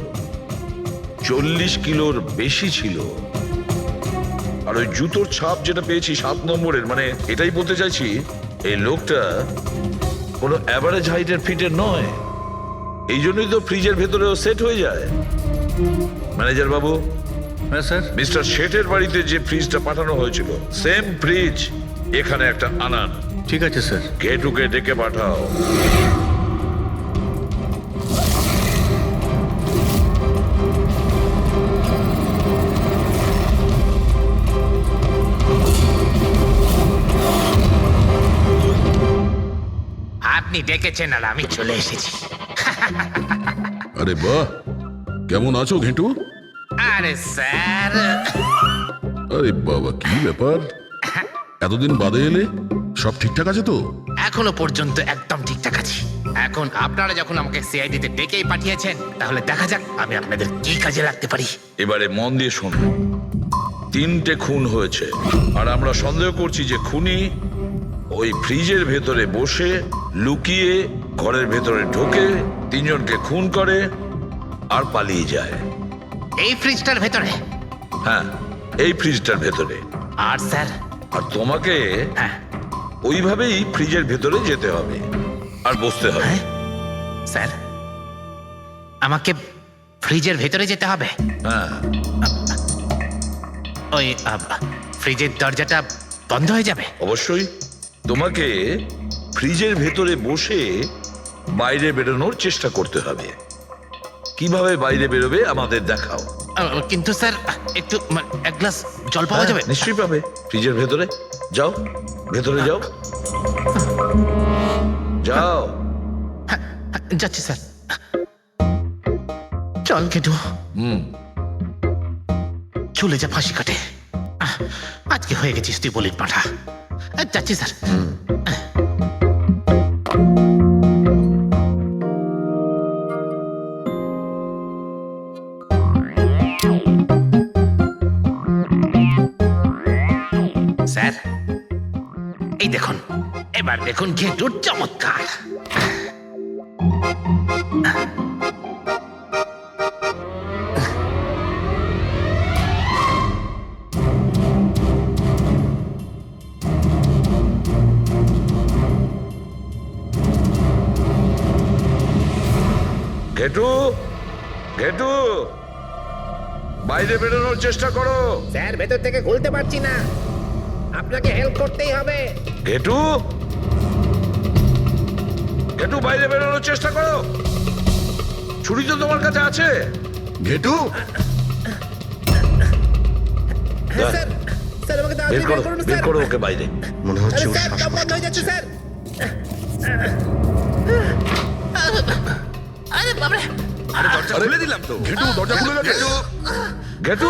40 কিলোর বেশি ছিল। আর ওই জুতোর ছাপ যেটা পেয়েছি 7 নম্বরের, মানে এটাই বলতে চাইছি এই লোকটা কোনো অ্যাভারেজ হাইটের ফিটের নয়, এই জন্যই তো ফ্রিজের ভেতরেও সেট হয়ে যায়। ম্যানেজার বাবু, হ্যাঁ স্যার। মিস্টার শেঠের বাড়িতে যে ফ্রিজটা পাঠানো হয়েছিল সেম ফ্রিজ এখানে একটা আনান। ঠিক আছে স্যার। ঘেটুকে ডেকে পাঠাও। আপনি ডেকেছেন আর আমি চলে এসেছি। আরে বাহ, কেমন আছো ঘেটু? আরে স্যার, আরে বাবা, কি ব্যাপার, এতদিন বাদে এলে? সব ঠিকঠাক আছে তো? এখনো পর্যন্ত একদম ঠিকঠাক আছি। এখন আপনারা যখন আমাকে সিআইডিতে ডেকেই পাঠিয়েছেন, তাহলে দেখা যাক আমি আপনাদের কি কাজে লাগতে পারি। এবারে মন দিয়ে শুনুন। 3টে খুন হয়েছে, আর আমরা সন্দেহ করছি যে খুনি ওই ফ্রিজের ভেতরে বসে লুকিয়ে ঘরের ভেতরে ঢোকে, 3 জনকে খুন করে আর পালিয়ে যায়। এই ফ্রিজটার ভেতরে? হ্যাঁ, এই ফ্রিজটার ভেতরে। আর স্যার? আর তোমাকে হ্যাঁ ওইভাবেই ফ্রিজের ভেতরে যেতে হবে আর বসতে হবে। স্যার, আমাকে ফ্রিজের ভেতরে যেতে হবে? হ্যাঁ, ওই ফ্রিজের দরজাটা বন্ধ হয়ে যাবে? অবশ্যই। তোমাকে ফ্রিজের ভেতরে বসে বাইরে বেরোনোর চেষ্টা করতে হবে। কিভাবে বাইরে বেরোবে আমাদের দেখাও। কিন্তু স্যার, একটু এক গ্লাস জল পাওয়া যাবে? নিশ্চয়ই পাবে। ফ্রিজের ভেতরে যাও, ভেতরে যাও, যাও। যাচ্ছি স্যার। চল কেটু, চলে যা ফাঁসি কাটে। আজকে হয়ে গেছিস তুই বলির পাঠা। যাচ্ছি স্যার। স্যার, এই দেখুন, এবার দেখুন ঘেটুর চমৎকার। ঘেটু, ঘেটু, বাইরে বেরোনোর চেষ্টা করো। স্যার, ভেতর থেকে খুলতে পারছি না, আপনাকে হেল্প করতেই হবে। ঘেটু, ঘেটু, বাইরে বেরোনোর চেষ্টা করো। ছুরি তো তোমার কাছে আছে। ঘেটু, স্যার, স্যার আমাকে বের করো, বের করো ওকে বাইরে। মনে হচ্ছে ওর স্যার, শ্বাসকষ্ট দম বন্ধ হয়ে যাচ্ছে স্যার। আরে বাবারে, দরজা খুলে দিলাম তো। ঘেটু, দরজা খুলে গেছে। ঘেটু,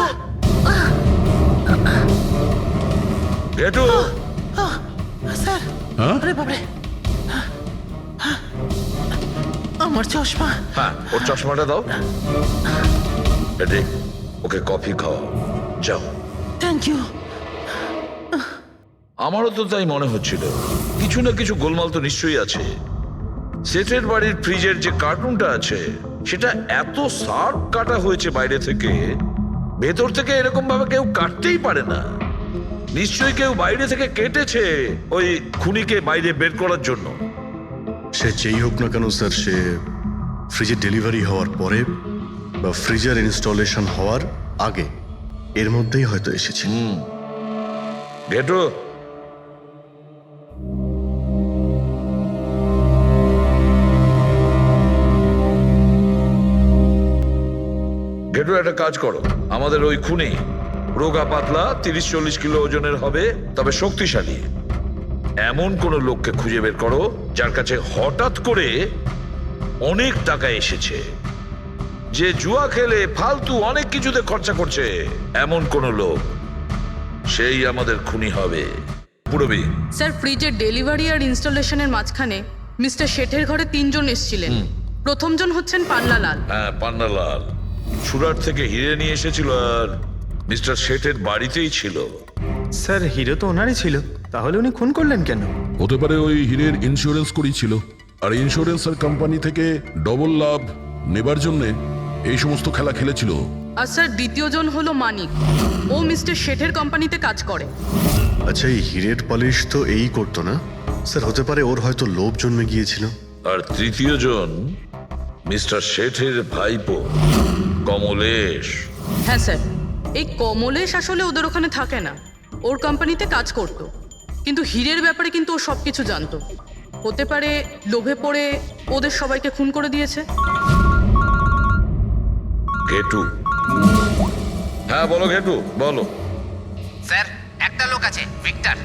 ঘেটু, স্যার, আরে বাবারে, আমার চশমা। হ্যাঁ, ওর চশমাটা দাও। এটি ওকে কফি খাওয়াও, যাও। Thank you. আমারও তো তাই মনে হচ্ছিল, কিছু না কিছু গোলমাল তো নিশ্চয়ই আছে। সেটের বাড়ির ফ্রিজের যে কার্টুনটা আছে, সেটা এত শার্প কাটা হয়েছে বাইরে থেকে, ভেতর থেকে এরকম ভাবে কেউ কাটতেই পারে না। নিশ্চয়ই কেউ বাইরে থেকে কেটেছে ওই খুনিকে বাইরে বের করার জন্য। সে যেই হোক না কেন স্যার, সে ফ্রিজের ডেলিভারি হওয়ার পরে বা ফ্রিজার ইনস্টলেশন হওয়ার আগে এর মধ্যেই হয়তো এসেছে। ঘেটু, ঘেটু, একটা কাজ করো। আমাদের ওই খুনি রোগা পাতলা 30-40 কিলো ওজনের হবে, তবে শক্তিশালী। এমন কোন লোককে খুঁজে বের করো যার কাছে হঠাৎ করে অনেক টাকা এসেছে, যে জুয়া খেলে ফালতু অনেক কিছুতে খরচা করছে। এমন কোন লোক, সেই আমাদের খুনি হবে। পুরবি, স্যার, ফ্রিজের ডেলিভারি আর ইনস্টলেশনের মাঝখানে মিস্টার শেঠের ঘরে 3 জন এসেছিলেন। প্রথমজন হচ্ছেন পান্নালাল। হ্যাঁ, পান্নালাল সুরাট থেকে হিরে নিয়ে এসেছিল আর মিস্টার শেঠের বাড়িতেই ছিল। স্যার, হিরো তো ওনারই ছিল, তাহলে উনি খুন করলেন কেন? হতে পারে ওই হীরের ইন্স্যুরেন্স করেছিল, আর ইন্স্যুরেন্সের কোম্পানি থেকে ডবল লাভ নেবার জন্য এই সমস্ত খেলা খেলেছিল। আর স্যার, দ্বিতীয়জন হলো মানিক। ও মিস্টার শেঠের কোম্পানিতে কাজ করে। আচ্ছা, এই হিরের পালিশ তো এই করতো না? স্যার হতে পারে ওর হয়তো লোভ জন্মে গিয়েছিল। আর তৃতীয় জন মিস্টার শেঠের ভাইপো কমলেশ। হ্যাঁ স্যার, এই কমলেশ আসলে ওদের ওখানে থাকে না, ওর কোম্পানিতে কাজ করতো, কিন্তু হীরের ব্যাপারে কিন্তু ও সব কিছু জানতো। হতে পারে লোভে পড়ে ওদের সবাইকে খুন করে দিয়েছে। ঘেটু, হ্যাঁ বলো ঘেটু, বলো। স্যার একটা লোক আছে ভিক্টর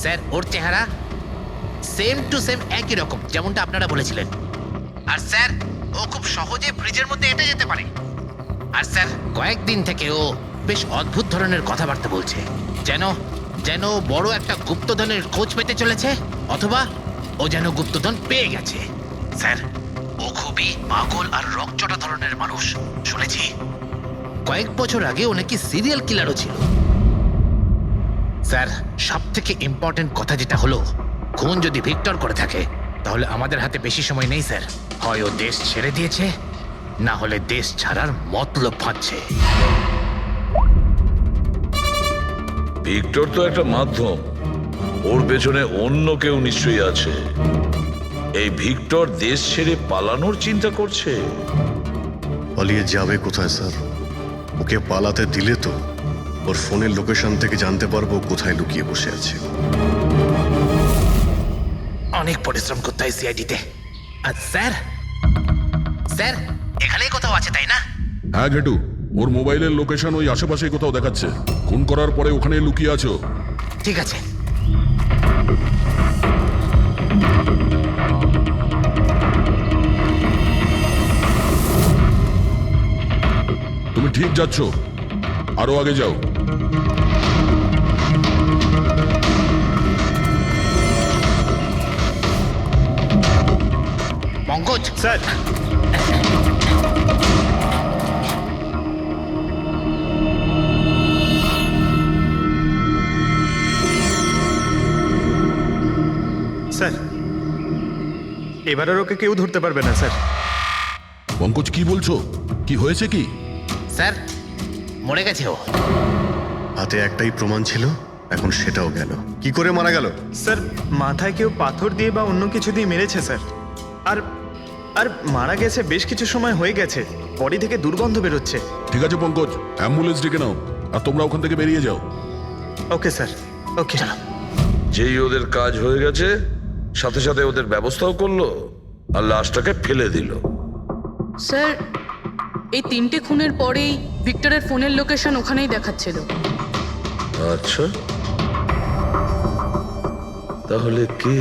স্যার, ওর চেহারা সেম টু সেম একই রকম যেমনটা আপনারা বলেছিলেন। আর স্যার ও খুব সহজে ফ্রিজের মধ্যে এঁটে যেতে পারে। আর স্যার কয়েকদিন থেকে ও বেশ অদ্ভুত ধরনের কথাবার্তা বলছে, যেন যেন বড় একটা গুপ্তধনের খোঁজ পেতে চলেছে, অথবা ও যেন গুপ্তধন পেয়ে গেছে। স্যার ও খুবই পাগল আর রকচটা ধরনের মানুষ। শুনেছি কয়েক বছর আগে ও নাকি সিরিয়াল কিলারও ছিল। স্যার সব থেকে ইম্পর্টেন্ট কথা যেটা হলো, খুন যদি ভিক্টর করে থাকে তাহলে আমাদের হাতে বেশি সময় নেই স্যার। হয় ও দেশ ছেড়ে দিয়েছে, না হলে দেশ ছাড়ার মতলব ভাবছে। ভিক্টর তো একটা মাধ্যম, ওর পেছনে অন্য কেউ নিশ্চয়ই আছে। এই ভিক্টর দেশ ছেড়ে পালানোর চিন্তা করছে। পালিয়ে যাবে কোথায় স্যার? ওকে পালাতে দিলে তো ওর ফোনের লোকেশন থেকে জানতে পারবো কোথায় লুকিয়ে বসে আছে। অনেক পরিশ্রম করতে হয় সিআইডিতে। আর স্যার স্যার এখানেই কোথাও আছে তাই না? হ্যাঁ ঘেটু, ওর মোবাইলের লোকেশন ওই আশেপাশে কোথাও দেখাচ্ছে। খুন করার পরে ওখানে লুকিয়ে আছো। ঠিক আছে। তুমি ঠিক যাচ্ছ, আরো আগে যাও। পঙ্কজ স্যার, স্যার এবার আর ওকে কেউ ধরতে পারবে না স্যার। পঙ্কজ কি বলছো? কি হয়েছে কি? স্যার মরে গেছে ও। হাতে একটাই প্রমাণ ছিল, এখন সেটাও গেল। কি করে মারা গেল? স্যার মাথায় কেউ পাথর দিয়ে বা অন্য কিছু দিয়ে মেরেছে স্যার। আর আর মারা গেছে বেশ কিছু সময় হয়ে গেছে, বডি থেকে দুর্গন্ধ বেরোচ্ছে। ঠিক আছে পঙ্কজ, অ্যাম্বুলেন্স ডেকে নাও আর তোমরা ওখান থেকে বেরিয়ে যাও। ওকে স্যার, ওকে। যেই ওদের কাজ হয়ে গেছে, সাথে সাথে ওদের ব্যবস্থাও করলো আর লাশটাকে ফেলে দিল। স্যার এই 3টে খুনের পরেই ভিক্টরের ফোনের লোকেশন ওখানেই দেখাচ্ছিল। আচ্ছা, তাহলে কে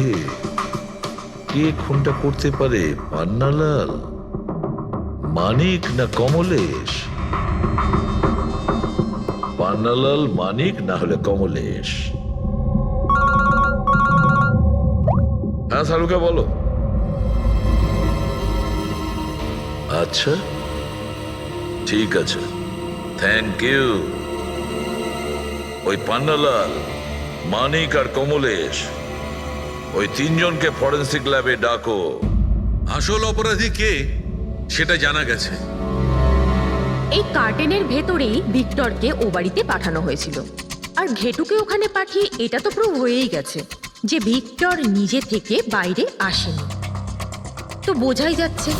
কে খুনটা করতে পারে? পান্নালাল, মানিক না কমলেশ? পান্নালাল, মানিক না হলে কমলেশ। হ্যাঁ সালুকা বলো। আচ্ছা ঠিক আছে, থ্যাংক ইউ। ওই পান্নালাল, মানিক আর কমলেশ, ওই 3 জনকে ফরেন্সিক ল্যাবে ডাকো। আসল অপরাধী কে সেটা জানা গেছে। এই কার্টেনের ভেতরেই ভিক্টরকে ও বাড়িতে পাঠানো হয়েছিল। আর ঘেটুকে ওখানে পাঠিয়ে এটা তো প্রুভ হয়েই গেছে যে ভিক্টর নিজে থেকে বাইরে আসেনি। তো বোঝাই যাচ্ছে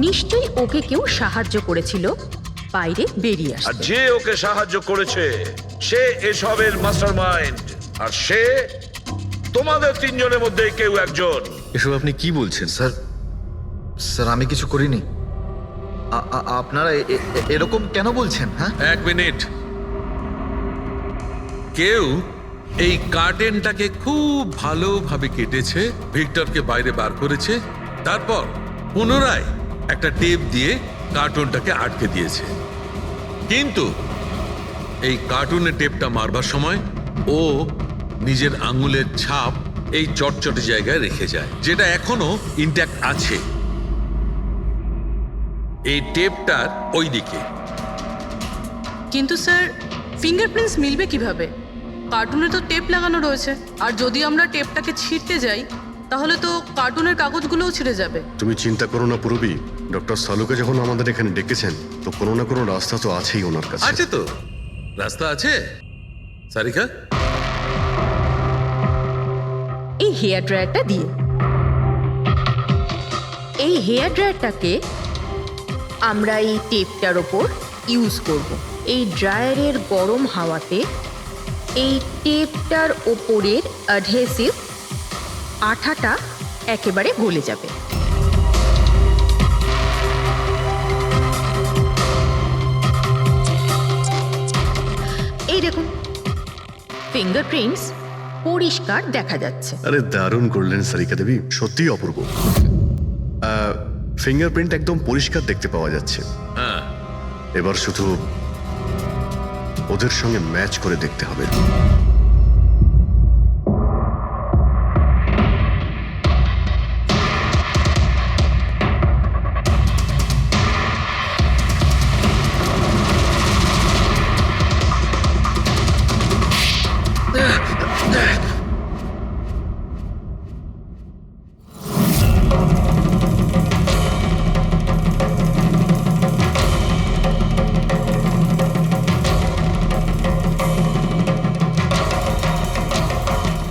নিশ্চয়ই ওকে কেউ সাহায্য করেছিল বাইরে বেরিয়ে আর আসতে। যে ওকে সাহায্য করেছে সে এসবের মাস্টারমাইন্ড, আর সে তোমাদের 3 জনের মধ্যে কেউ একজন। এসব আপনি কি বলছেন স্যার? স্যার আমি কিছু করিনি। আপনারা এরকম কেন বলছেন? হ্যাঁ 1 মিনিট। কেউ এই কার্টেনটাকে খুব ভালোভাবে কেটেছে, ভিক্টরকে বাইরে বার করেছে, তারপর পুনরায় একটা টেপ দিয়ে কার্টুনটাকে আটকে দিয়েছে। কিন্তু এই কার্টুনের টেপটা মারবার সময় ও নিজের আঙুলের ছাপ এই চটচটে জায়গায় রেখে যায়, যেটা এখনো ইনট্যাক্ট আছে। এই টেপটার ওই দিকে। কিন্তু স্যার ফিঙ্গারপ্রিন্টস মিলবে কিভাবে? কার্টুনে তো টেপ লাগানো রয়েছে, আর যদি আমরা টেপটাকে ছিঁড়তে যাই তাহলে তো কার্টুনের কাগজগুলোও ছিঁড়ে যাবে। তুমি চিন্তা করো না পুরবি, ডক্টর সালুকে যখন আমাদের এখানে ডেকেছেন তো কোনো না কোনো রাস্তা তো আছেই ওনার কাছে। আছে তো, রাস্তা আছে। সারিকা এই হেয়ার ড্রায়ারটা দিয়ে। এই হেয়ার ড্রায়ারটাকে আমরা এই টেপটার ওপর ইউজ করব। এই ড্রায়ারের গরম হাওয়াতে এই টেপটার ওপরের অ্যাডহেসিভ আঠাটা একেবারে গলে যাবে। এই দেখুন, ফিঙ্গারপ্রিন্টস পরিষ্কার দেখা যাচ্ছে। আরে দারুণ করলেন সারিকা দেবী, সত্যিই অপূর্ব। ফিঙ্গারপ্রিন্ট একদম পরিষ্কার দেখতে পাওয়া যাচ্ছে। হ্যাঁ, এবার শুধু ওদের সঙ্গে ম্যাচ করে দেখতে হবে।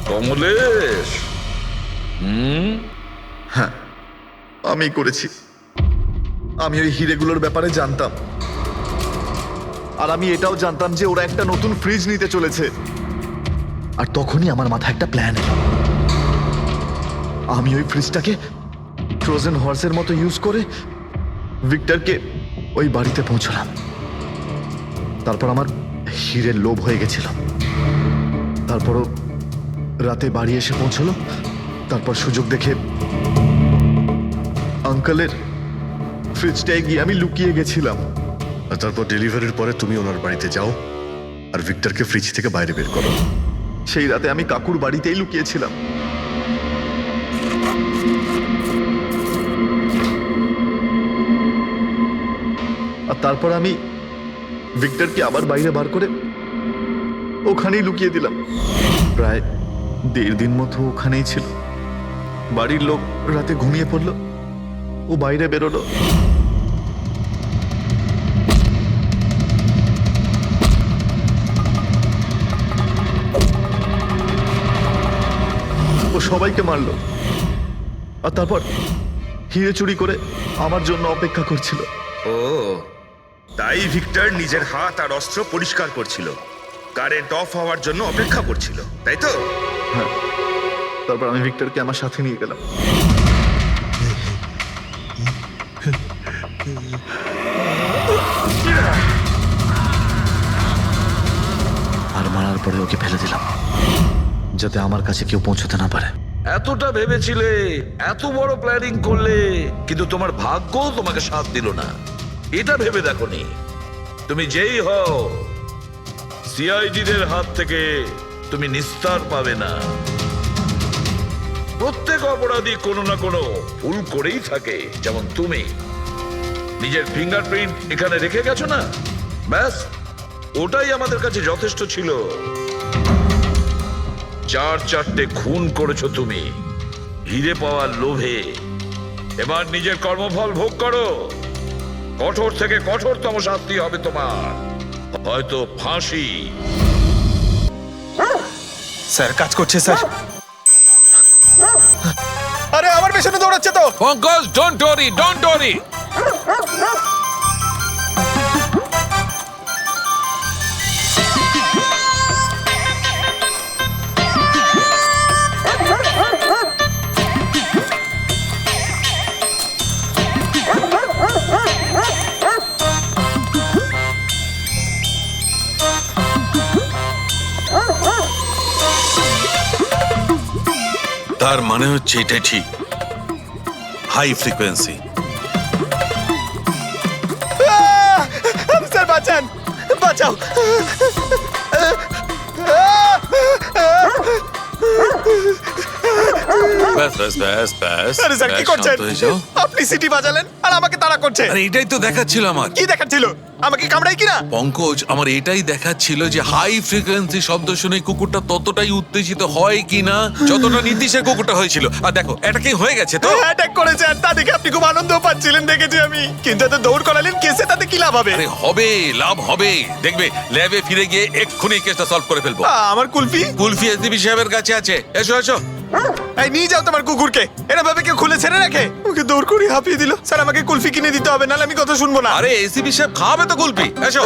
কমলেশ, আমি করেছি। আমি ওই হিরেগুলোর ব্যাপারে জানতাম, আর আমি এটাও জানতাম যে ওরা একটা নতুন ফ্রিজ নিতে চলেছে। আর তখনই আমার মাথায় একটা প্ল্যান এলো। আমি ওই ফ্রিজটাকে ফ্রোজেন হর্সের মতো ইউজ করে ভিক্টরকে ওই বাড়িতে পৌঁছলাম। তারপর আমার হিরের লোভ হয়ে গেছিল। তারপরও রাতে বাড়ি এসে পৌঁছলো। তারপর সুযোগ দেখে আঙ্কেলের ফ্রিজটায় গিয়ে আমি লুকিয়ে গেছিলাম। আর তারপর ডেলিভারির পরে তুমি ওনার বাড়িতে যাও আর ভিক্টরকে ফ্রিজ থেকে বাইরে বের করো। সেই রাতে আমি কাকুর বাড়িতেই লুকিয়েছিলাম। আর তারপর আমি ভিক্টরকে আবার বাইরে বার করে ওখানেই লুকিয়ে দিলাম। প্রায় 1.5 দিন মতো ওখানেই ছিল। বাড়ির লোক রাতে ঘুমিয়ে পড়লো, ও বাইরে বেরোলো। ও সবাইকে মারলো, আর তারপর হিরে চুরি করে আমার জন্য অপেক্ষা করছিল। ও, তাই ভিক্টর নিজের হাত আর অস্ত্র পরিষ্কার করছিল, কারেন্ট অফ হওয়ার জন্য অপেক্ষা করছিল, তাই তো? হ্যাঁ, তারপর আমি ভিক্টরকে আমার সাথে নিয়ে গেলাম। আর মারার পরে ওকে ফেলে দিলাম, যাতে আমার কাছে কেউ পৌঁছতে না পারে। এতটা ভেবেছিলে, এত বড় প্ল্যানিং করলে, কিন্তু তোমার ভাগ্য তোমাকে সাথ দিল না। এটা ভেবে দেখোনি তুমি যেই হও, সিআইডিদের হাত থেকে তুমি নিস্তার পাবে না। প্রত্যেক অপরাধী কোনো না কোনো ভুল করেই থাকে। যেমন তুমি নিজের ফিঙ্গারপ্রিন্ট এখানে রেখে গেছো না, ব্যাস ওটাই আমাদের কাছে যথেষ্ট ছিল। 4 খুন করেছো তুমি হিরে পাওয়ার লোভে। এবার নিজের কর্মফল ভোগ করো। কঠোর থেকে কঠোরতম শাস্তি হবে তোমার, হয়তো ফাঁসি। স্যার কাজ করছে স্যার। আরে আমার পেছনে দৌড়াচ্ছে তো। Pankaj, don't worry, don't worry. তার মানে হচ্ছে এটাই ঠিক, হাই ফ্রিকোয়েন্সি। স্যার বাঁচান, বাঁচাও। ব্যাস ব্যাস ব্যাস ব্যাস। আরে স্যার কি করছেন? শান্ত হয়ে যাও। আপনি সিটি বাজালেন আর আমাকে তাড়া করছে। আরে এটাই তো দেখাচ্ছিল আমার। কি দেখাচ্ছিল? আমাকে কামড়াই কিনা? পঙ্কজ, আমার এটাই দেখাচ্ছিল যে হাই ফ্রিকোয়েন্সি শব্দ শুনে কুকুরটা ততটাই উত্তেজিত হয় কিনা যতটা নীতিশের কুকুরটা হয়েছিল। আর দেখো এটা কি হয়ে গেছে তো। অ্যাটাক করেছে আর তা দেখে আপনি খুব আনন্দ পাচ্ছিলেন দেখেছি আমি, কিন্তু এত দৌড় করালেন কেসে, তাতে কি লাভ হবে? আরে হবে, লাভ হবে। দেখবে ল্যাবে ফিরে গিয়ে এক্ষুনি কেসটা সলভ করে ফেলবো। আমার কুলফি? কুলফি এসডিপি সাহেবের কাছে আছে। এসো এসো। এই নিয়ে যাও তোমার কুকুরকে, এরা ভাবে কেউ খুলে ছেড়ে রাখে। ওকে দৌড় করে হাঁপিয়ে দিল। স্যার আমাকে কুলফি কিনে দিতে হবে, নাহলে আমি কথা শুনবো না। আরে এসিপি সাহেব খাওয়াবে তো কুলপি, এসো।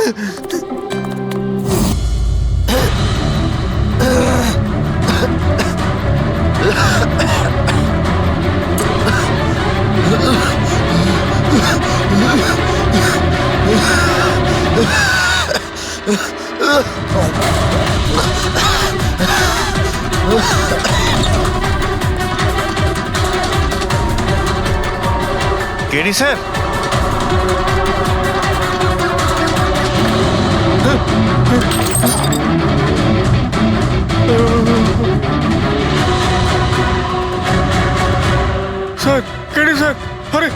KD sir, sir KD sir, আরে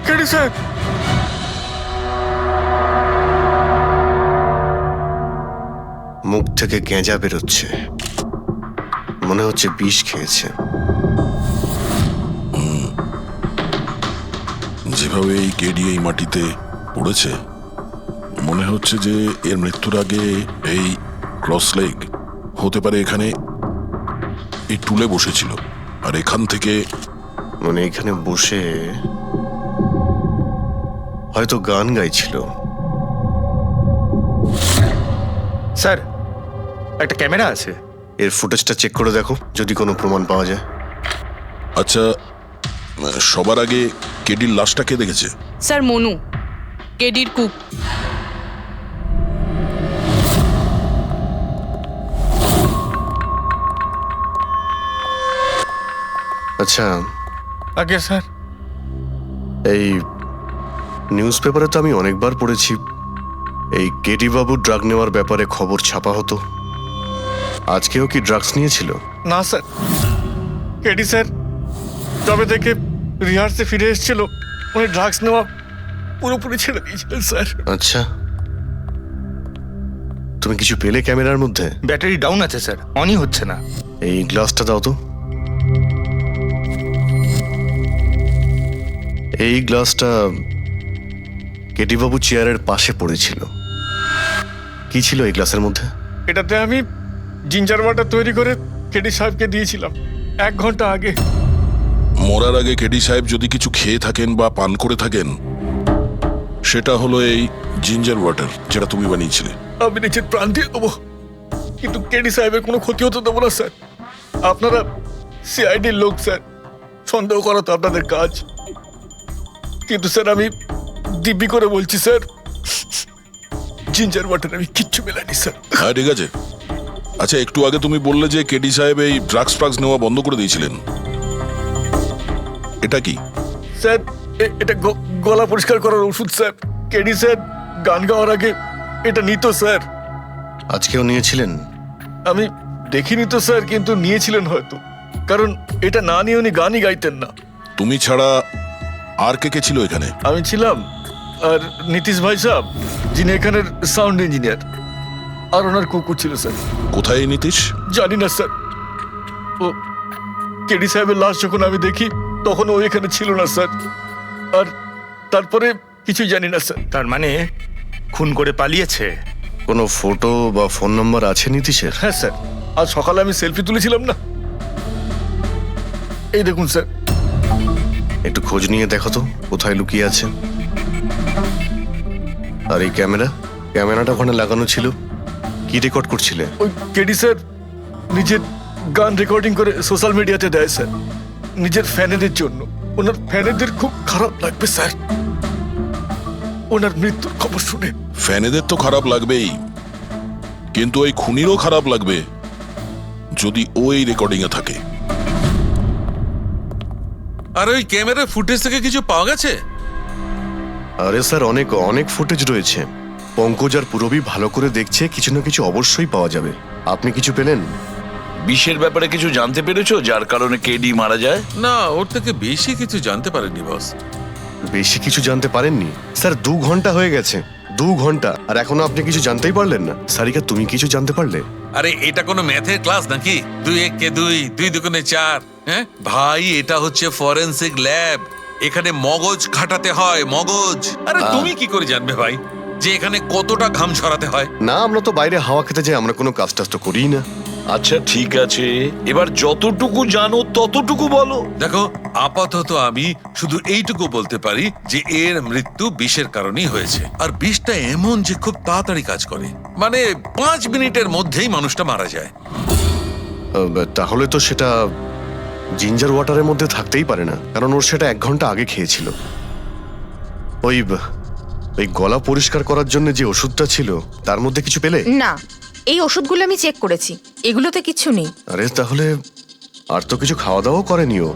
কেডি স্যার। মুখ থেকে গেঁজা বেরোচ্ছে, মনে হচ্ছে বিষ খেয়েছে। যেভাবে এই কেডি এই মাটিতে পড়েছে, মনে হচ্ছে যে এর মৃত্যুর আগে এই ক্রস লেগ হতে পারে এখানে এই টুলে বসেছিল, আর এখান থেকে মানে এখানে বসে হয়তো গান গাইছিল। স্যার একটা ক্যামেরা আছে, এর ফুটেজটা চেক করে দেখো, যদি কোনো প্রমাণ পাওয়া যায়। আচ্ছা, সবার আগে কেডির লাশটা কে দেখেছে? স্যার মনু, কেডির কুক। আচ্ছা, আগে স্যার এই নিউজ পেপারে তো আমি অনেকবার পড়েছি এই কেডি বাবু ড্রাগ নেওয়ার ব্যাপারে খবর ছাপা হতো। আজকেও কি ড্রাগস নিয়েছিল? না স্যার, কেডি স্যার তবে থেকে রিহার্সে ফিরে এসেছিল, উনি ড্রাগস নেওয়া পুরোপুরি ছেড়ে দিয়েছিলেন স্যার। আচ্ছা, তুমি কিছু পেলে ক্যামেরার মধ্যে? ব্যাটারি ডাউন আছে স্যার, অনই হচ্ছে না। এই গ্লাসটা দাও তো। এই গ্লাসটা কেডি বাবু চেয়ারের পাশে পড়েছিল। কি ছিল এই গ্লাসের মধ্যে? এটাতে আমি জিঞ্জার ওয়াটার তৈরি করে কেডি সাহেবকে দিয়েছিলাম 1 ঘন্টা আগে। মরার আগে কেডি সাহেব যদি কিছু খেয়ে থাকেন বা পান করে থাকেন, সেটা হলো এই জিঞ্জার ওয়াটার, যেটা তুমি বানিয়েছিলে। আমি নিজের প্রাণ দিয়ে দেবো, কিন্তু কেডি সাহেবের কোনো ক্ষতি হতে দেবো না স্যার। আপনারা সিআইডির লোক স্যার, সন্দেহ করা তো আপনাদের কাজ, কিন্তু স্যার আমি দিব্যি করে বলছি স্যার, জিঞ্জার ওয়াটার আমি কিচ্ছু মেলাইনি স্যার। হ্যাঁ ঠিক আছে। আচ্ছা, একটু আগে তুমি বললে যে কেডি সাহেব এই ড্রাগস ফ্রাগস নেওয়া বন্ধ করে দিয়েছিলেন, এটা কি? স্যার এটা গলা পরিষ্কার করার ওষুধ স্যার। কেডি স্যার গান গাওয়ার আগে এটা নিত স্যার। আজকেও নিয়েছিলেন? আমি দেখিনি তো স্যার, কিন্তু নিয়েছিলেন হয়তো, কারণ এটা না নিয়ে উনি গানই গাইতেন না। তুমি ছাড়া আর কে কে ছিল এখানে? আমি ছিলাম, আর নীতিশ ভাই সাহেব যিনি এখানের সাউন্ড ইঞ্জিনিয়ার, আর ওনার কুকুর ছিল স্যার। কোথায় এই নীতিশ? জানি না স্যার, ও কেডি সাহেবের লাশ যখন আমি দেখি তখন ও এখানে ছিল না স্যার, আর তারপরে কিছুই জানি না স্যার। তার মানে খুন করে পালিয়েছে? কোনো ফটো বা ফোন নাম্বার আছে নীতিশের? হ্যাঁ স্যার, আজ সকালে আমি সেলফি তুলেছিলাম না, এই দেখুন স্যার। একটু খোঁজ নিয়ে দেখো তো কোথায় লুকিয়ে আছে। আর এই ক্যামেরাটা ওখানে লাগানো ছিল, কি রেকর্ড করছিলে? ওই কেডি স্যার নিজের গান রেকর্ডিং করে সোশ্যাল মিডিয়াতে দেয় স্যার, নিজের ফ্যানেদের জন্য। ওনার ফ্যানেদের খুব খারাপ লাগবে স্যার ওনার মৃত্যুর খবর শুনে। ফ্যানেদের তো খারাপ লাগবেই, কিন্তু ওই খুনিরও খারাপ লাগবে যদি ও এই রেকর্ডিং এ থাকে। আর ওই ক্যামেরার ফুটেজ থেকে কিছু পাওয়া গেছে? আরে স্যার, অনেক ফুটেজ রয়েছে। পঙ্কজ আর পুরবী ভালো করে দেখছে, কিছু না কিছু অবশ্যই পাওয়া যাবে। আপনি কিছু পেলেন? বিষের ব্যাপারে কিছু জানতে পেরেছো, যার কারণে কেডি মারা যায়? না, ওর থেকে বেশি কিছু জানতে পারেনি বস। বেশি কিছু জানতে পারেননি স্যার? 2 ঘন্টা হয়ে গেছে, 2 ঘন্টা, আর এখনো আপনি কিছু জানতেই পারলেন না। সারিকা, তুমি কিছু জানতে পারলে? আরে এটা কোনো ম্যাথের ক্লাস নাকি? 2 × 1 = 2, 2 × 2 = 4। হ্যাঁ ভাই, এটা হচ্ছে ফরেনসিক ল্যাব, এখানে মগজ খাটাতে হয়, মগজ। আরে তুমি কি করে জানবে ভাই যে এখানে কতটা ঘাম ছড়াতে হয়? না, আমরা তো বাইরে হাওয়া খেতে যাই, আমরা কোনো কাজ টাজ তো করিই না। আচ্ছা ঠিক আছে, এবার যতটুকু জানো ততটুকু বলো। দেখো, আপাতত আমি শুধু এইটুকু বলতে পারি যে এর মৃত্যু বিষের কারণেই হয়েছে। আর বিষটা এমন যে খুব তাড়াতাড়ি কাজ করে, মানে 5 মিনিটের মধ্যেই মানুষটা মারা যায়। তাহলে তো সেটা জিঞ্জার ওয়াটারের মধ্যে থাকতেই পারে না, কারণ ওর সেটা 1 ঘন্টা আগে খেয়েছিল। ওই গলা পরিষ্কার করার জন্য যে ওষুধটা ছিল তার মধ্যে কিছু পেলে? না, এই ওষুধগুলো আমি চেক করেছি, এগুলোতে কিচ্ছু নেই। আরে তাহলে আর তো কিছু খাওয়া দাওয়া করেনি ও।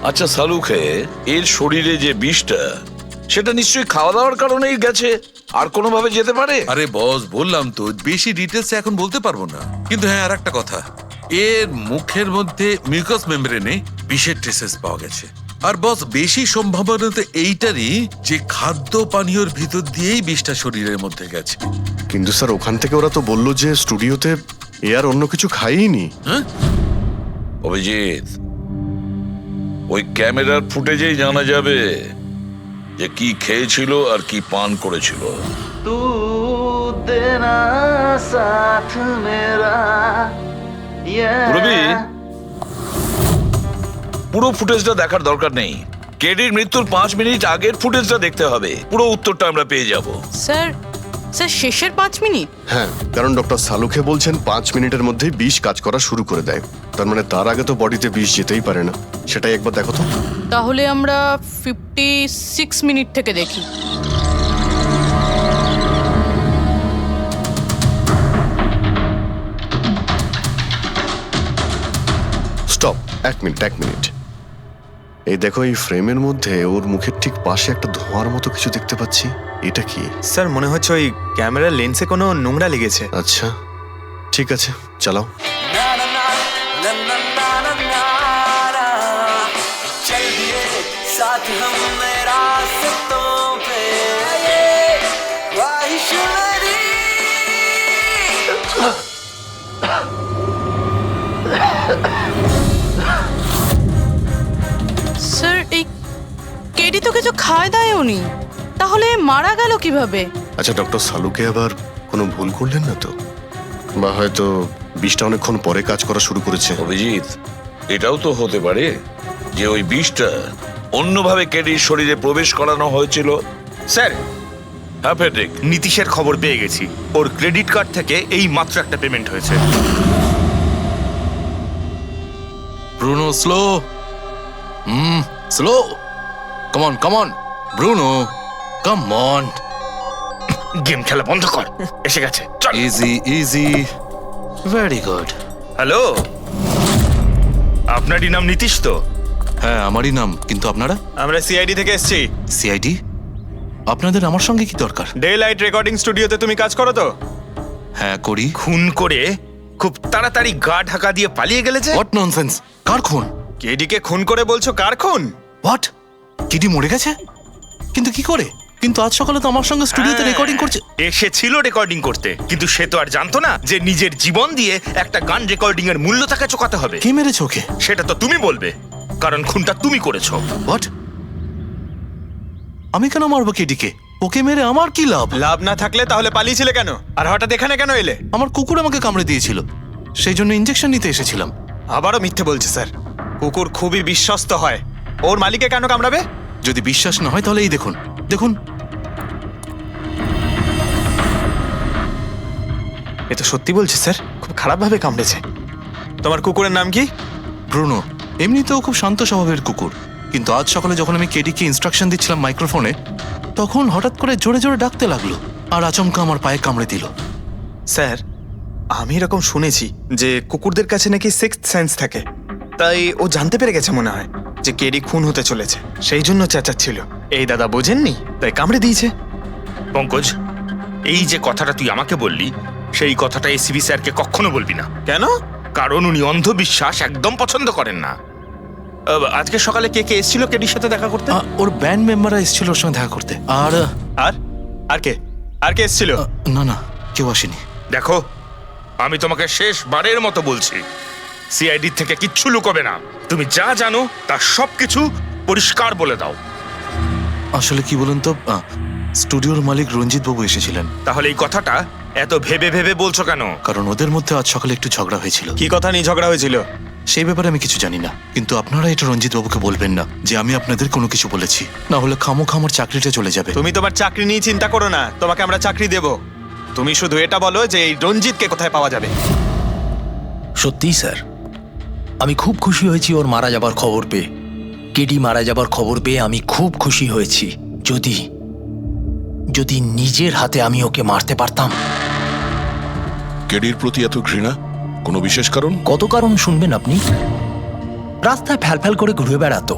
আচ্ছা সালুখে, এর শরীরে যে বিষটা, সেটা নিশ্চয়ই খাওয়া দাওয়ার কারণেই গেছে, আর কোনোভাবে যেতে পারে? আরে বস, বললাম তো বেশি ডিটেলস এখন বলতে পারবো না। কিন্তু হ্যাঁ, আর একটা কথা, এর মুখের মধ্যে মিউকাস মেমব্রেনে বিষের ট্রেসেস পাওয়া গেছে। আর বস, বেশি সম্ভাবনা তো এইটারই যে খাদ্য পানীয়র ভিতর দিয়েই বিষটা শরীরের মধ্যে গেছে। কিন্তু স্যার ওখান থেকে ওরা তো বললো যে স্টুডিওতে এ আর অন্য কিছু খাইনি। হ্যাঁ, অভিজিৎ, ওই ক্যামেরার ফুটেজেই জানা যাবে যে কি খেয়েছিল আর কি পান করেছিল। পুরবি, পুরো ফুটেজটা দেখার দরকার নেই, কেডির মৃত্যুর 5 মিনিট আগের ফুটেজটা দেখতে হবে। পুরো উত্তরটা আমরা পেয়ে যাব। স্যার, শেষের 5 মিনিট? হ্যাঁ, কারণ ডক্টর সালুখে বলছেন 5 মিনিটের মধ্যেই বিষ কাজ করা শুরু করে দেয়। তার মানে তার আগে তো বডিতে বিষ যেতেই পারে না। সেটাই একবার দেখো তো। তাহলে আমরা 56 মিনিট থেকে দেখি। Stop, 1 minute. এই দেখো, এই ফ্রেমের মধ্যে ওর মুখের ঠিক পাশে একটা ধোঁয়ার মতো কিছু দেখতে পাচ্ছি। এটা কি? স্যার মনে হচ্ছে ওই ক্যামেরার লেন্সে কোনো নোংরা লেগেছে। আচ্ছা ঠিক আছে, চালাও। স্যার, এই কেডি তো কিছু খায় দায়ও নি, তাহলে মারা গেল কিভাবে? আচ্ছা, ডক্টর সালুকে আবার কোনো ভুল করলেন না তো? বা হয়তো বিষটা অনেকক্ষণ পরে কাজ করা শুরু করেছে। অভিজিৎ, এটাও তো হতে পারে যে ওই বিষটা অন্যভাবে কেডির শরীরে প্রবেশ করানো হয়েছিল। স্যার, হ্যাঁ ফেডরিক, নীতিশের খবর পেয়ে গেছি। ওর ক্রেডিট কার্ড থেকে এই মাত্র একটা পেমেন্ট হয়েছে। Bruno, slow. Slow. Come on Bruno, come on. Game খেলা বন্ধ কর, এসে গেছে, চল। ইজি। Very good. হ্যালো, আপনারই নাম নীতিশ তো? হ্যাঁ, আমারই নাম। কিন্তু আপনারা? আমরা সিআইডি থেকে এসেছি। সিআইডি? আপনাদের আমার সঙ্গে কি দরকার? ডে লাইট রেকর্ডিং স্টুডিওতে তুমি কাজ করো তো? হ্যাঁ, করি। খুন করে খুব তাড়াতাড়ি গা ঢাকা দিয়ে পালিয়ে গেলে যে? What nonsense! কার খুন? কেডিকে খুন করে বলছো কার খুন? হোয়াট? কিডি মরে গেছে? কিন্তু কি করে? কিন্তু আজ সকালে তো আমার সঙ্গে স্টুডিওতে রেকর্ডিং করছে। এসেছিল রেকর্ডিং করতে, কিন্তু সে তো আর জানতো না যে নিজের জীবন দিয়ে একটা গান রেকর্ডিং এর মূল্য তাকে চোকাতে হবে। কে মেরেছে ওকে? সেটা তো তুমি বলবে, কারণ খুনটা তুমি করেছো। হোয়াট? আমি কেন মারবো কেডিকে? ওকে মেরে আমার কি লাভ? লাভ না থাকলে তাহলে পালিয়েছিলে কেন? আর হঠাৎ এখানে কেন এলে? আমার কুকুর আমাকে কামড়ে দিয়েছিল, সেই জন্য ইনজেকশন নিতে এসেছিলাম। আবারও মিথ্যে বলছে স্যার। কুকুর খুবই বিশ্বস্ত হয়, ওর মালিককে কেন কামড়াবে? যদি বিশ্বাস না হয় তাহলে এই দেখুন। এ তো সত্যি বলছে স্যার, খুব খারাপ ভাবে কামড়েছে। তোমার কুকুরের নাম কি? ব্রুনো। এমনিতেও খুব শান্ত স্বভাবের কুকুর, কিন্তু আজ সকালে যখন আমি কেডিকে ইনস্ট্রাকশন দিচ্ছিলাম মাইক্রোফোনে, তখন হঠাৎ করে জোরে জোরে ডাকতে লাগলো আর আচমকা আমার পায়ে কামড়ে দিল। স্যার, আমি এরকম শুনেছি যে কুকুরদের কাছে নাকি সিক্সথ সেন্স থাকে, তাই ও জানতে পেরে গেছে মনে হয় যে কেডি খুন হতে চলেছে, সেই জন্য চেঁচাচ্ছিল। এই দাদা বোঝেননি, তাই কামড়ে দিয়েছে। পঙ্কজ, এই যে কথাটা তুই আমাকে বললি, সেই কথাটা এসিবি স্যারকে কখনো বলবি না। কেন? কারণ উনি অন্ধবিশ্বাস একদম পছন্দ করেন না। আজকে সকালে কে কে এসেছিল কেডির সাথে দেখা করতে? ওর ব্যান্ড মেম্বাররা এসেছিল ওর সঙ্গে দেখা করতে। আর আর কে এসেছিল? না, কেউ আসেনি। দেখো, আমি তোমাকে শেষবারের মতো বলছি, সিআইডি থেকে কিচ্ছু লুকোবে না। তুমি যা জানো তার সবকিছু পরিষ্কার বলে দাও। আসলে কি বলুন তো, স্টুডিওর মালিক রঞ্জিত বাবু এসেছিলেন। তাহলে এই কথাটা এত ভেবে ভেবে বলছো কেন? কারণ ওদের মধ্যে আজ সকালে একটু ঝগড়া হয়েছিল। কি কথা নিয়ে ঝগড়া হয়েছিল? সেই ব্যাপারে আমি কিছু জানি না, কিন্তু আপনারা এটা রঞ্জিত বাবুকে বলবেন না যে আমি আপনাদের কোনো কিছু বলেছি, না হলে খামোখা আমার চাকরিটা চলে যাবে। তুমি তোমার চাকরি নিয়ে চিন্তা করো না, তোমাকে আমরা চাকরি দেব। তুমি শুধু এটা বলো যে এই রঞ্জিতকে কোথায় পাওয়া যাবে। সত্যিই স্যার, আমি খুব খুশি হয়েছি ওর মারা যাবার খবর পেয়ে। কেডি মারা যাবার খবর পেয়ে আমি খুব খুশি হয়েছি। যদি যদি নিজের হাতে আমি ওকে মারতে পারতাম। কেডির প্রতি এত ঘৃণা, কোনো বিশেষ কারণ? কত কারণ শুনবেন আপনি? রাস্তায় ফ্যালফ্যাল করে ঘুরে বেড়াতো।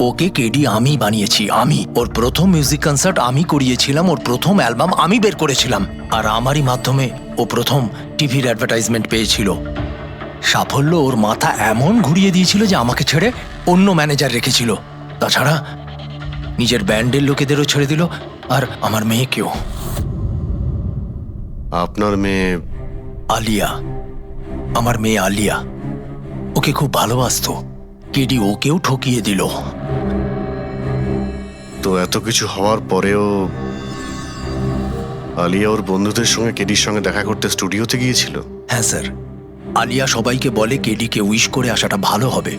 ওকে কেডি আমি বানিয়েছি, আমি। ওর প্রথম মিউজিক কনসার্ট আমি করিয়েছিলাম, ওর প্রথম অ্যালবাম আমি বের করেছিলাম, আর আমারই মাধ্যমে ও প্রথম টিভির অ্যাডভার্টাইজমেন্ট পেয়েছিল। সাফল্য ওর মাথা এমন ঘুরিয়ে দিয়েছিল যে আমাকে ছেড়ে অন্য ম্যানেজার রেখেছিল। তাছাড়া নিজের ব্যান্ডের লোকেদেরও ছেড়ে দিল, আর আমার মেয়েকেও। আপনার মেয়ে? আলিয়া, আমার মেয়ে আলিয়া। ওকে খুব ভালোবাসতো, কেডি ওকেও ঠকিয়ে দিল। তো এত কিছু হওয়ার পরেও আলিয়া ওর বন্ধুদের সঙ্গে কেডির সঙ্গে দেখা করতে স্টুডিওতে গিয়েছিল? হ্যাঁ স্যার, আলিয়া সবাইকে বলে কেডিকে উইশ করে আসাটা ভালো হবে।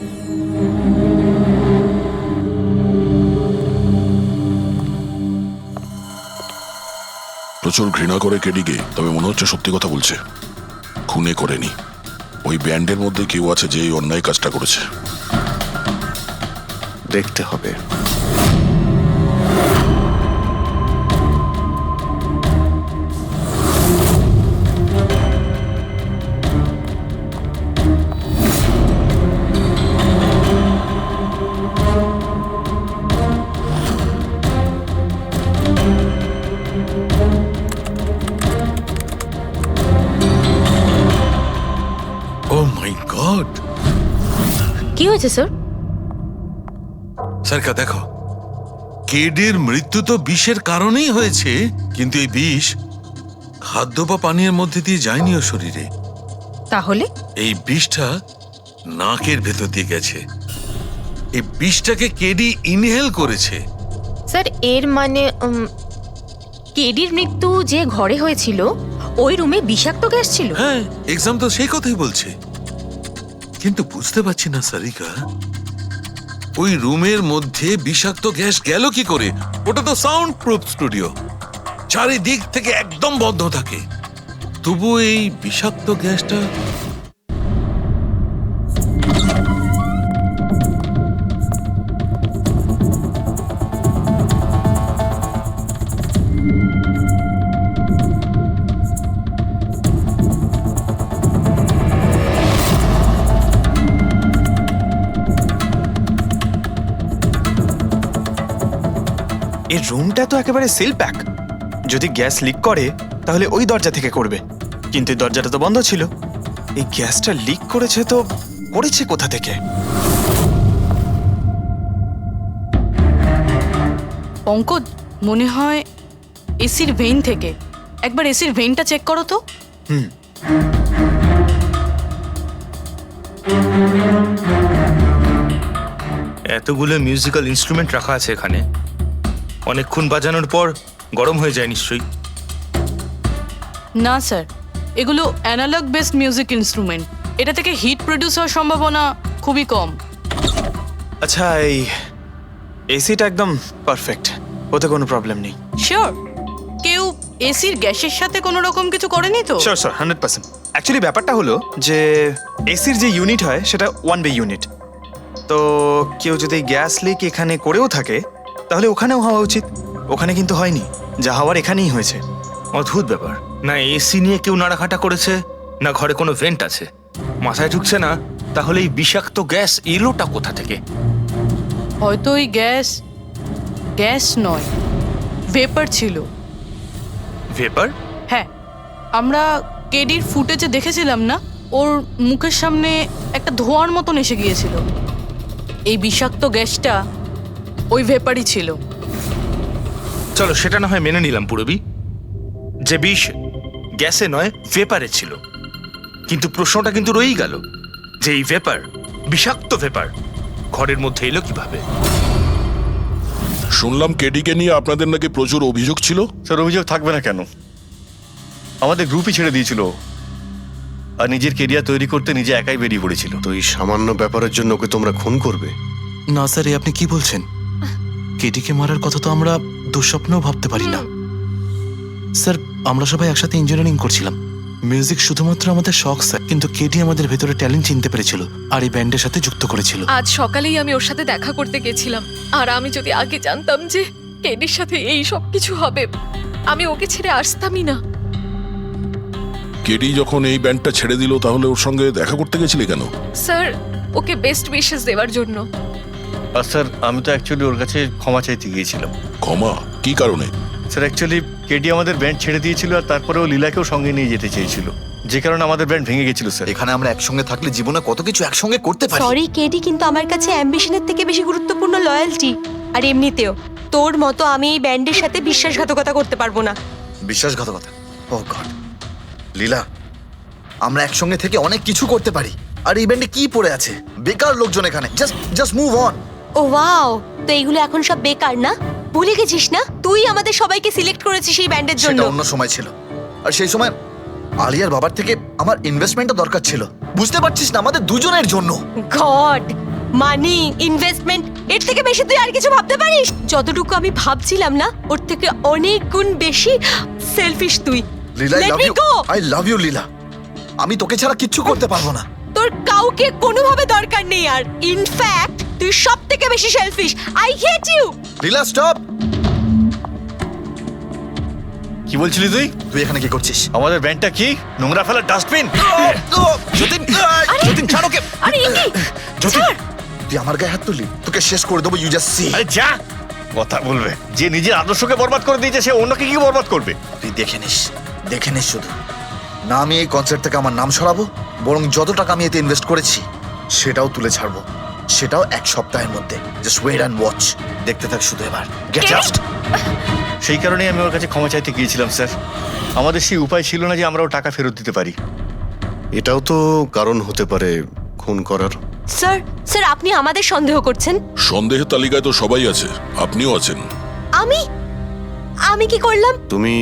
প্রচুর ঘৃণা করে কেডিকে, তবে মনে হচ্ছে সত্যি কথা বলছে। খুনে করেনি, ওই ব্যান্ডের মধ্যে কেউ আছে যে এই অন্যায় কাজটা করেছে। দেখতে হবে। ও মাই গড! কি হয়েছে স্যার? স্যারকা দেখো, কেডির মৃত্যু তো বিষের কারণেই হয়েছে, কিন্তু এই বিষ খাদ্য বা পানীয়ের মধ্যে দিয়ে যায়নি ওর শরীরে। তাহলে এই বিষটা নাকের ভেতর দিয়ে গেছে। এই বিষটাকে কেডি ইনহেল করেছে। স্যার, এর মানে কেডির মৃত্যু যে ঘরে হয়েছিল ওই রুমে বিষাক্ত গ্যাস ছিল? হ্যাঁ, এক্সাম তো সেই কথাই বলছে, কিন্তু বুঝতে পারছি না সারিকা, ওই রুমের মধ্যে বিষাক্ত গ্যাস গেল কি করে? ওটা তো সাউন্ড প্রুফ স্টুডিও, চারিদিক থেকে একদম বন্ধ থাকে, তবু এই বিষাক্ত গ্যাসটা এই রুমটা তো একেবারে সিল প্যাক। যদি গ্যাস লিক করে তাহলে ওই দরজা থেকে করবে, কিন্তু এই দরজাটা তো বন্ধ ছিল। এই গ্যাসটা লিক করেছে তো করেছে কোথা থেকে? পঙ্কজ, মনে হয় এসির ভেইন থেকে। একবার এসির ভেইনটা চেক করো তো। এতগুলো মিউজিক্যাল ইনস্ট্রুমেন্ট রাখা আছে এখানে, অনেকক্ষণ বাজানোর পর গরম হয়ে যায় নিশ্চয়ই। না স্যার, এগুলো অ্যানালগ বেসড মিউজিক ইনস্ট্রুমেন্ট, এটা থেকে হিট প্রডিউস হওয়ার সম্ভাবনা খুবই কম। আচ্ছা, এই এসিটা একদম পারফেক্ট, ওতে কোনো প্রবলেম নেই? শিওর? কেউ এসির গ্যাসের সাথে কোনো রকম কিছু করেনি তো? Sure sir, 100%। অ্যাকচুয়ালি ব্যাপারটা হলো যে এসির যে ইউনিট হয় সেটা 1 ওয়ে ইউনিট। তো কেউ যদি গ্যাস লিক এখানে করেও থাকে তাহলে ওখানেও হওয়া উচিত। ওখানে কিন্তু হয়নি, যা হওয়ার এখানেই হয়েছে। অদ্ভুত ব্যাপার, না এসি নিয়ে কেউ নাড়াঘাটা করেছে, না ঘরে কোনো ভেন্ট আছে, মাথায় ঢুকছে না। তাহলে এই বিষাক্ত গ্যাস এলোটা কোথা থেকে? হয়তো ওই গ্যাস নয়, ভেপার ছিল। ভেপার? হ্যাঁ, আমরা কেডির ফুটেজে দেখেছিলাম না, ওর মুখের সামনে একটা ধোঁয়ার মতন এসে গিয়েছিল। এই বিষাক্ত গ্যাসটা ওই ভেপারই ছিল। চলো সেটা না হয় মেনে নিলাম পুরবি, যে বিষ গ্যাসে নয় ভেপারে ছিল, কিন্তু প্রশ্নটা কিন্তু রয়েই গেল যে এই ভেপার, বিষাক্ত ভেপার ঘরের মধ্যে এলো কিভাবে? শুনলাম কেডিকে নিয়ে আপনাদের নাকি প্রচুর অভিযোগ ছিল। স্যার অভিযোগ থাকবে না কেন? আমাদের গ্রুপই ছেড়ে দিয়েছিল ও। আর নিজের কেরিয়ার তৈরি করতে নিজে একাই বেরিয়ে পড়েছিল। তো এই সামান্য ব্যাপারের জন্য ওকে তোমরা খুন করবে? না স্যার, এ আপনি কি বলছেন? কেটিকে মারার কথা তো আমরা দুঃস্বপ্নেও ভাবতে পারি না। স্যার, আমরা সবাই একসাথে ইঞ্জিনিয়ারিং করছিলাম। মিউজিক শুধুমাত্র আমাদের শখ স্যার, কিন্তু কেটি আমাদের ভেতরে ট্যালেন্ট চিনতে পেরেছিল আর এই ব্যান্ডের সাথে যুক্ত করেছিল। আজ সকালেই আমি ওর সাথে দেখা করতে গেছিলাম, আর আমি যদি আগে জানতাম যে কেডির সাথে এই সব কিছু হবে, আমি ওকে ছেড়ে আসতামই না। কেডি যখন এই ব্যান্ডটা ছেড়ে দিল, তাহলে ওর সঙ্গে দেখা করতে গেছিলে কেন? স্যার, ওকে বেস্ট উইশেস দেওয়ার জন্য। আর স্যার আমি তো অ্যাকচুয়ালি ওর কাছে ক্ষমা চাইতে গিয়েছিলাম। ক্ষমা? কি কারণে? স্যার অ্যাকচুয়ালি কেডি আমাদের ব্যান্ড ছেড়ে দিয়েছিল আর তারপরে ও লীলাকেও সঙ্গে নিয়ে যেতে চেয়েছিল, যে কারণে আমাদের ব্যান্ড ভেঙে গেছিল স্যার। এখানে আমরা একসঙ্গে থাকলে জীবনে কত কিছু একসঙ্গে করতে পারি। সরি কেডি, কিন্তু আমার কাছে অ্যাম্বিশনের থেকে বেশি গুরুত্বপূর্ণ লয়্যালটি। আর এমনিতেও তোর মতো আমি এই ব্যান্ডের সাথে বিশ্বাসঘাতকতা করতে পারবো না। বিশ্বাসঘাতকতা? ও গড লীলা, আমরা একসঙ্গে থেকে অনেক কিছু করতে পারি। আর এই ব্যান্ডে কি পড়ে আছে? বেকার লোকজন এখানে। Just move on. Oh wow, তো এইগুলো এখন সব বেকার না? ভুলে গেছিস না তুই আমাদের সবাইকে সিলেক্ট করেছিস এই ব্যান্ডের জন্য? সেটা অন্য সময় ছিল, আর সেই সময় আলিয়ার বাবার থেকে আমার ইনভেস্টমেন্টও দরকার ছিল। বুঝতে পারছিস না, আমাদের দুজনের জন্য। গড, মানি, ইনভেস্টমেন্ট, এর থেকে বেশি তুই আর কিছু ভাবতে পারিস? যতটুকু আমি ভাবছিলাম না, ওর থেকে অনেক গুণ বেশি সেলফিশ তুই। Leela, Let me go! I love you Leela. আমি তোকে ছাড়া কিচ্ছু করতে পারবো না। তোর কাউকে কোনোভাবে দরকার নেই আর। ইনফ্যাক্ট তুই সব থেকে বেশি selfish. I hate you. Leela stop. কি বলছিলি তুই? তুই এখানে কি করছিস? আমাদের ব্যান্ডটা কি নোংরা ফেলার ডাস্টবিন? যতীন, যতীন ছাড় ওকে। আরে ইনি, যতীন, তুই আমার গায়ে হাত তুললি, তোকে শেষ করে দেবো। You just see. আরে যা, কথা বলবে? যে নিজের আদর্শকে বরবাদ করে দিয়েছে সে অন্যকে কি বরবাদ করবে? তুই দেখে নিস শুধু। না আমি এই কনসার্ট থেকে আমার নাম সরাবো, বরং যত টাকা আমি এতে ইনভেস্ট করেছি সেটাও তুলে ছাড়বো, সেটাও 1 সপ্তাহের মধ্যে। Just wait and watch. দেখতে থাক শুধু এবার। Get out. সেই কারণেই আমি ওর কাছে ক্ষমা চাইতে গিয়েছিলাম স্যার। আমাদের সেই উপায় ছিল না যে আমরা ওর টাকা ফেরত দিতে পারি। এটাও তো কারণ হতে পারে খুন করার। স্যার আপনি আমাদের সন্দেহ করছেন? সন্দেহের তালিকায় তো সবাই আছে, আপনিও আছেন। আমি কি করলাম? তুমি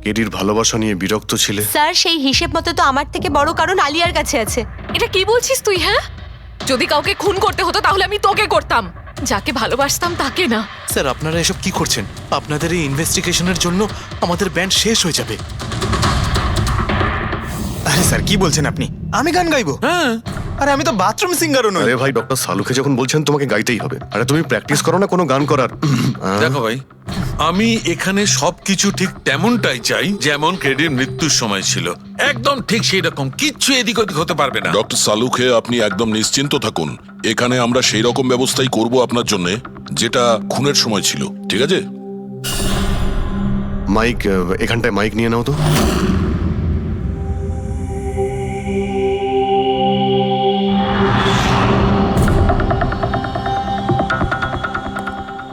কেডির ভালোবাসা নিয়ে বিরক্ত ছিলে। স্যার সেই হিসেব মতো তো আমার থেকে বড় কারণ আলিয়ার কাছে আছে। এটা কি বলছিস তুই? হ্যাঁ, যদি কাউকে খুন করতে হতো তাহলে আমি তোকে করতাম, যাকে ভালোবাসতাম তাকে না। স্যার, আপনারা এসব কি করছেন? আপনাদের এই ইনভেস্টিগেশনের জন্য আমাদের ব্যান্ড শেষ হয়ে যাবে। আরে স্যার, কি বলছেন আপনি? আমি গান গাইবো? হ্যাঁ। আরে আমি তো বাথরুম সিঙ্গারও নই। আরে ভাই, ডক্টর সালুকে যখন বলছেন তোমাকে গাইতেই হবে। আরে তুমি প্র্যাকটিস করো না কোনো গান করার? দেখো ভাই, আমি এখানে সবকিছু ঠিক তেমনটাই চাই যেমন কেডির মৃত্যুর সময় ছিল, একদম ঠিক সেই রকম। কিচ্ছু এদিক ওদিক হতে পারবে না। ডক্টর সালুকে আপনি একদম নিশ্চিন্ত থাকুন। এখানে আমরা সেই রকম ব্যবস্থাই করব আপনার জন্য, যেটা খুনের সময় ছিল। ঠিক আছে? মাইক, এখানটায় মাইক নিয়ে নাও তো।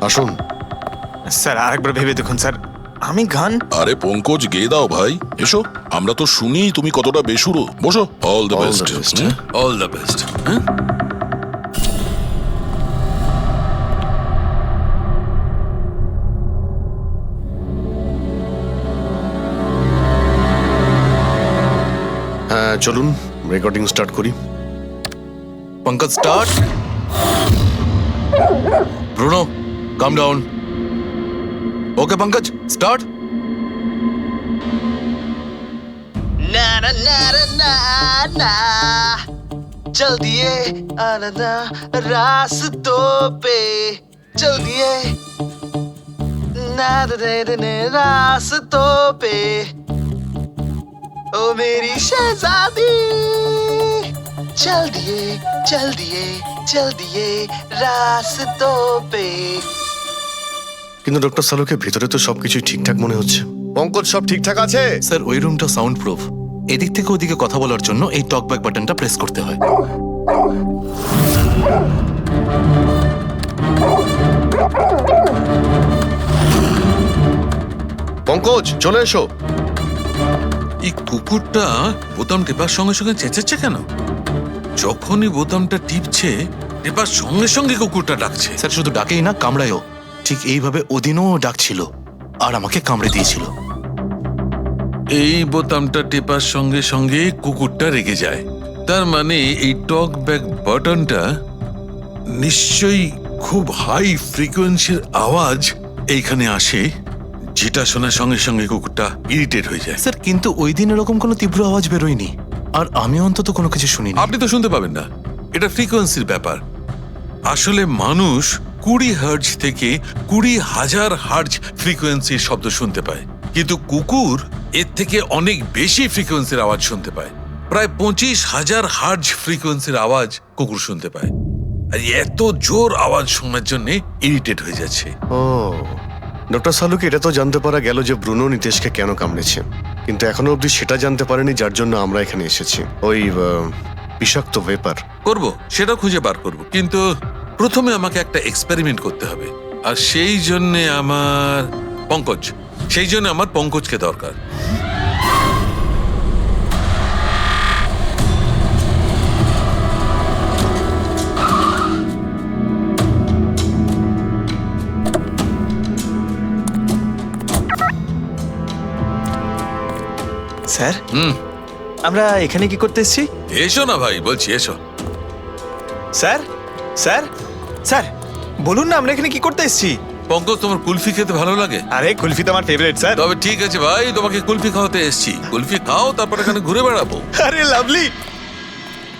আসুন স্যার, আরেকবার ভেবে দেখুন স্যার, আমি গান। আরে পঙ্কজ, গেয়ে দাও ভাই। এসো, আমরা তো শুনি তুমি কতটা বেসুরো। বসো। All the best. All the best. হ্যাঁ চলুন রেকর্ডিং স্টার্ট করি। পঙ্কজ স্টার্ট। ব্রুনো কাম ডাউন। ওকে পঙ্কজ স্টার্ট। না না না না না, चल दिए आना रास्तों पे, चल दिए ना दे रास्तों पे, ओ मेरी शहजादी, चल दिए चल दिए चल दिए रास्तों पे। কিন্তু ডক্টর সালুকে ভিতরে তো সবকিছু ঠিকঠাক মনে হচ্ছে। পঙ্কজ, সব ঠিকঠাক আছে? স্যার, ওই রুমটা সাউন্ড প্রুফ। এদিক থেকে ওদিকে কথা বলার জন্য এই টকব্যাক বাটনটা প্রেস করতে হয়। পঙ্কজ চলে এসো। এই কুকুরটা বোতাম টেপার সঙ্গে সঙ্গে চেঁচাচ্ছে কেন? যখনই বোতামটা টিপছে, টেপার সঙ্গে সঙ্গে কুকুরটা ডাকছে। স্যার, শুধু ডাকেই না, কামড়ায়ও। ঠিক এইভাবে ওদিনও ডাকছিল আর আমাকে কামড়ে দিয়েছিল। এই বোতামটা টেপার সঙ্গে সঙ্গে কুকুরটা রেগে যায়। তার মানে এই টক ব্যাক বাটনটা নিশ্চয়ই খুব হাই ফ্রিকোয়েন্সির আওয়াজ এইখানে আসে, যেটা শোনার সঙ্গে সঙ্গে কুকুরটা ইরিটেট হয়ে যায়। স্যার কিন্তু ওই দিন এরকম কোনো তীব্র আওয়াজ বেরোয়নি, আর আমি অন্তত কোনো কিছু শুনিনি। আপনি তো শুনতে পাবেন না, এটা ফ্রিকোয়েন্সির ব্যাপার। আসলে মানুষ 20 হার্জ থেকে 20,000 হার্জ ফ্রিকোয়েন্সির শব্দ শুনতে পায়, কিন্তু কুকুর এর থেকে অনেক বেশি ফ্রিকোয়েন্সির আওয়াজ শুনতে পায়। প্রায় 25,000 হার্জ ফ্রিকোয়েন্সির আওয়াজ কুকুর শুনতে পায়। আর এত জোর আওয়াজ শোনার জন্য ইরিটেট হয়ে যাচ্ছে। ও ডক্টর সালুকে এটা তো জানতে পারা গেল যে ব্রুনো নিতেশকে কেন কামড়েছে, কিন্তু এখনো অবধি সেটা জানতে পারেনি যার জন্য আমরা এখানে এসেছি, ওই বিষাক্ত ভেপার। করব, সেটা খুঁজে বার করব, কিন্তু প্রথমে আমাকে একটা এক্সপেরিমেন্ট করতে হবে। আর সেই জন্য আমার পঙ্কজকে দরকার। স্যার আমরা এখানে কি করতে এসেছি? এসো না ভাই, বলছি এসো। স্যার স্যার স্যার বলুন না আমরা এখানে কি করতে এসেছি? পঙ্কজ, তোমার কুলফি খেতে ভালো লাগে? আরে কুলফি তো আমার ফেভারিট স্যার। তবে ঠিক আছে ভাই, তোমাকে কুলফি খাওয়াতে এসেছি। কুলফি খাও, তারপর এখানে ঘুরে বেড়াবো। আরে লাভলি,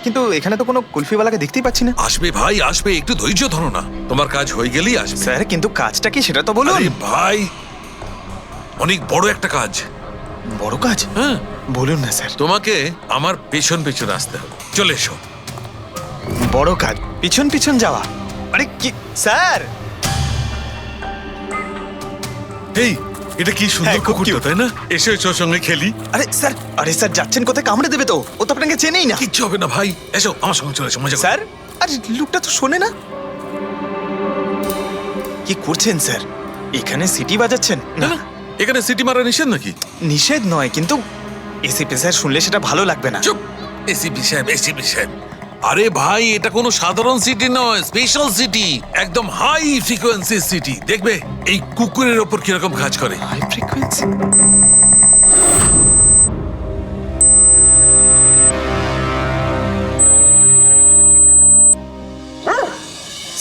কিন্তু এখানে তো কোনো কুলফিওয়ালাকে দেখতেই পাচ্ছি না। আসবে ভাই, আসবে, একটু ধৈর্য ধরো না, তোমার কাজ হয়ে গেলেই আসবে। স্যার কিন্তু কাজটা কি সেটা তো বলুন। আরে ভাই, অনেক বড় একটা কাজ। বড় কাজ? হ্যাঁ বলুন না স্যার। তোমাকে আমার পেছন পেছন আসতে হবে, চলে এসো। বড় কাজ? পিছন পিছন যাওয়া? আরে কি স্যার! এই এটা কি সুন্দর কুকুরটা, তাই না? এসো এসো, সঙ্গে খেলি। আরে স্যার যাচ্ছেন কোথায়? কামড়ে দেবে তো, ও তো আপনাকে চেনেই না। কিচ্ছু হবে না ভাই, এসো আমার সঙ্গে চলে এসো, মজা করো। স্যার আরে লোকটা তো শোনে না। কি করছেন স্যার? এখানে সিটি বাজাচ্ছেন? না, এখানে সিটি মারা নিষেধ নাকি? নিষেধ নয়, কিন্তু এসিপি স্যার শুনলে সেটা ভালো লাগবে না। চুপ, এসিপি সাহেব। আরে ভাই, এটা কোনো সাধারণ সিটি নয়, স্পেশাল সিটি, একদম হাই ফ্রিকোয়েন্সি সিটি। দেখবে এই কুকুরের ওপর কিরকম কাজ করে। High frequency?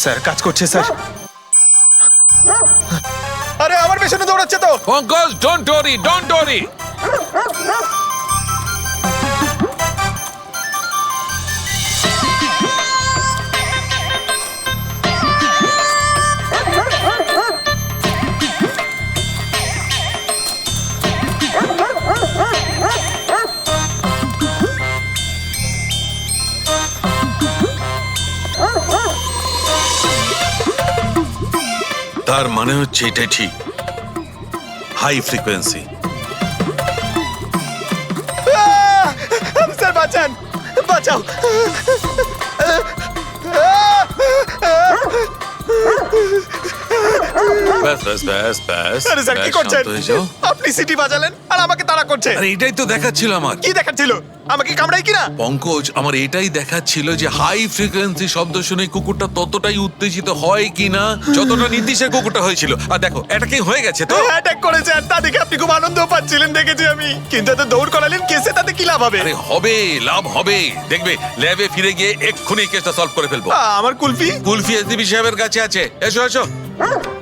স্যার কাজ করছে স্যার। আরে আমার পেছনে দৌড়াচ্ছে তো। Pankaj, don't worry. তার মানে হচ্ছে এটাই ঠিক, হাই ফ্রিকোয়েন্সি। স্যার বাঁচান, বাঁচাও। ব্যাস। আরে স্যার কি করছেন? আপনি সিটি বাজালেন আর আমাকে তাড়া করছে। আরে এটাই তো দেখাচ্ছিল আমার। কি দেখাচ্ছিল? আমাকে কামড়াই কিনা? পঙ্কজ, আমার এটাই দেখাচ্ছিল যে হাই ফ্রিকোয়েন্সি শব্দ শুনে কুকুরটা ততটাই উত্তেজিত হয় কিনা যতটা নীতিশের কুকুরটা হয়েছিল। আর দেখো, অ্যাটাকিং হয়ে গেছে তো। অ্যাটাক করেছে, আর তা দেখে আপনি খুব আনন্দ পাচ্ছিলেন দেখেছি আমি। কিন্তু এত দৌড় করালেন কেসে, তাতে কি লাভ হবে? আরে লাভ হবে, দেখবে ল্যাবে ফিরে গিয়ে এক্ষুনি কেসটা সলভ করে ফেলবো। আমার কুলফি এসডিপি সাহেবের কাছে আছে, এসো।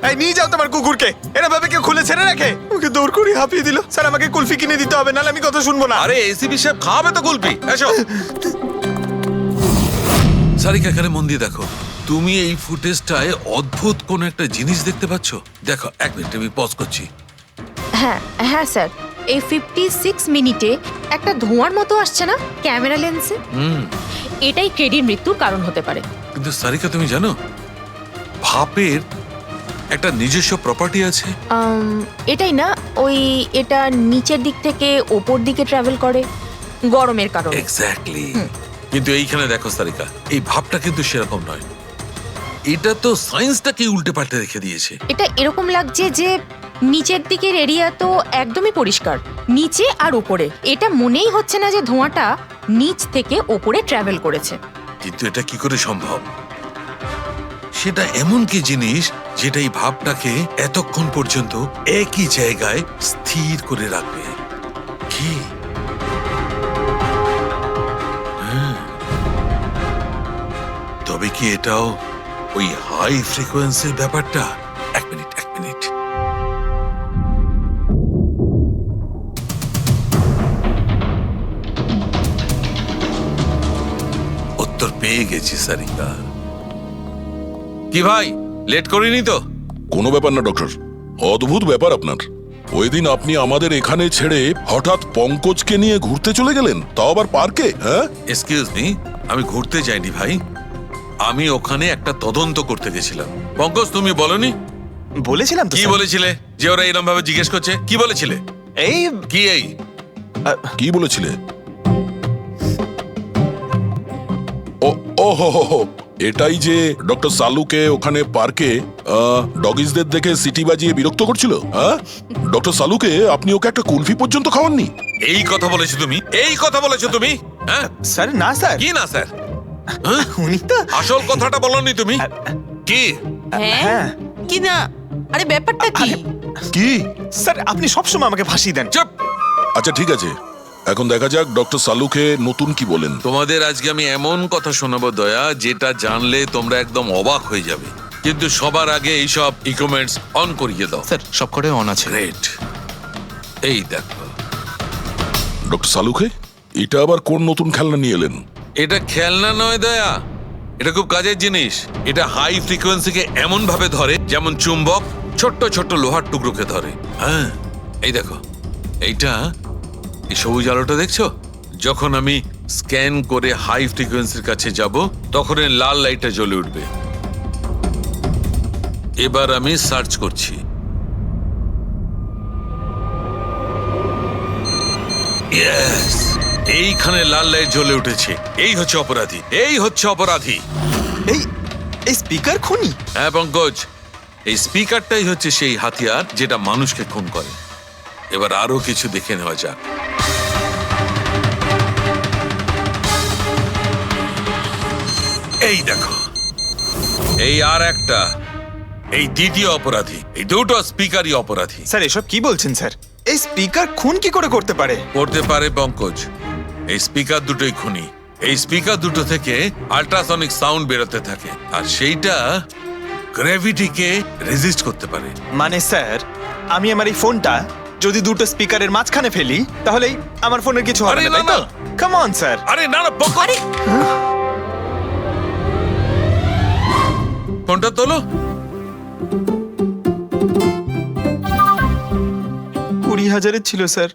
এই নিয়ে যাও তোমার কুকুরকে। এরা ভাবে কেউ খুলে ছেড়ে রাখে? ওকে দৌড় করে হাঁপিয়ে দিল। স্যার আমাকে কুলফি কিনে দিতে হবে, নাহলে আমি কথা শুনবো না। আরে এসিপি সাহেব খাওয়াবে তো কুলফি, এসো। সারিকা, এখানে মন দিয়ে দেখো, তুমি এই ফুটেজটায় অদ্ভুত কোন একটা জিনিস দেখতে পাচ্ছ? দেখো, 1 মিনিট আমি পজ করছি। হ্যাঁ স্যার, এই 56 মিনিটে একটা ধোঁয়ার মতো আসছে না ক্যামেরা লেন্সে? এটাই কেডির মৃত্যুর কারণ হতে পারে। কিন্তু সারিকা, তুমি জানো ভাপের একটা নিজস্ব প্রপার্টি আছে? এটাই না, এটা নিচের দিক থেকে ওপর দিকে ট্রাভেল করে গরমের কারণে। এক্স্যাক্টলি। কিন্তু এইখানে দেখো সারিকা, এই ভাবটা কিন্তু সেরকম নয়। এটা তো সায়েন্সটাকে উল্টে পাল্টে রেখে দিয়েছে। এটা এরকম লাগছে যে নিচের দিকের এরিয়া তো একদমই পরিষ্কার, নিচে আর উপরে এটা মনেই হচ্ছে না যে ধোঁয়াটা নিচ থেকে ওপরে ট্রাভেল করেছে। কিন্তু এটা কি করে সম্ভব? সেটা এমন কি জিনিস যেটা এই ভাবটাকে এতক্ষণ পর্যন্ত একই জায়গায় স্থির করে রাখবে। কি তবে কি এটাও ওই হাই ফ্রিকোয়েন্সির ব্যাপারটা? এক মিনিট উত্তর পেয়ে গেছি সারিকা। কি ভাই, লেট করিনি তো? কোনো ব্যাপার না ডক্টর, অদ্ভুত ব্যাপার আপনার। ওই দিন আপনি আমাদের এখানে ছেড়ে হঠাৎ পঙ্কজকে নিয়ে ঘুরতে চলে গেলেন, তাও আবার পার্কে। হ্যাঁ, এক্সকিউজ মি, আমি ঘুরতে যাইনি ভাই, আমি ওখানে একটা তদন্ত করতে গেছিলাম। পঙ্কজ, তুমি বলনি? বলেছিলাম তো কি স্যার। বলেছিলে যে ওরা এরকম ভাবে জিজ্ঞেস করছে? কি বলেছিলে? এই কি এই কি বলেছিলে? ও হো হো হো, এটাই যে ডক্টর সালুকে ওখানে পার্কে ডগিসদের দেখে সিটি বাজিয়ে বিরক্ত করছিল। হ্যাঁ, ডক্টর সালুকে আপনি ওকে একটা কুলফি পর্যন্ত খাওয়াননি? এই কথা বলেছো তুমি? এই কথা বলেছো তুমি? হ্যাঁ স্যার, না স্যার। কি না স্যার? উনি তো আসল কথাটা বলনি তুমি। কি? হ্যাঁ কি না? আরে ব্যাপারটা কি? কি স্যার, আপনি সবসময় আমাকে ফাঁসি দেন। চুপ। আচ্ছা ঠিক আছে, এখন দেখা যাক ডক্টর সালুকে নতুন কি বলেন। তোমাদের আজকে আমি এমন কথা শোনাবো দয়া, যেটা জানলে তোমরা একদম অবাক হয়ে যাবে। কিন্তু সবার আগে এইসব ইকুইপমেন্টস অন করিয়ে দাও। স্যার সব কটাই অন আছে। গ্রেট। এই দেখো, ডক্টর সালুকে এটা আবার কোন নতুন খেলনা নিয়ে এলেন? এটা খেলনা নয় দয়া, এটা খুব কাজের জিনিস। এটা হাই ফ্রিকোয়েন্সিকে এমন ভাবে ধরে যেমন চুম্বক ছোট্ট ছোট্ট লোহার টুকরোকে ধরে। হ্যাঁ, এই দেখো, এইটা এই সবুজ আলোটা দেখছো? যখন আমি স্ক্যান করে হাই ফ্রিকোয়েন্সির কাছে যাব, তখন এই লাল লাইটটা জ্বলে উঠবে। এবার আমি সার্চ করছি। ইয়েস, এইখানে লাল লাইট জ্বলে উঠেছে। এই হচ্ছে অপরাধী, এই হচ্ছে অপরাধী। এই স্পিকার খুনি? হ্যাঁ পঙ্কজ, এই স্পিকারটাই হচ্ছে সেই হাতিয়ার যেটা মানুষকে খুন করে। এবার আরো কিছু দেখে নেওয়া যাক। এই দেখো, এই আর একটা, এই দ্বিতীয় অপরাধী। এই দুটো স্পিকারই অপরাধী। স্যার এসব কি বলছেন স্যার? এই স্পিকার খুন কি করে করতে পারে? করতে পারে পঙ্কজ, এই স্পিকার দুটোই খুনি। এই স্পিকার দুটো থেকে আল্ট্রাসনিক সাউন্ড বেরোতে থাকে, আর সেইটা গ্র্যাভিটিকে রেজিস্ট করতে পারে। মানে স্যার, আমি আমার এই ফোনটা যদি দুটো স্পিকারের মাঝখানে ফেলি, তাহলেই আমার ফোনের কিছু হবে না, তাই তো? Come on sir. আরে না না পঙ্কজ, ফোনটা তোলো। 20,000-এর ছিল স্যার।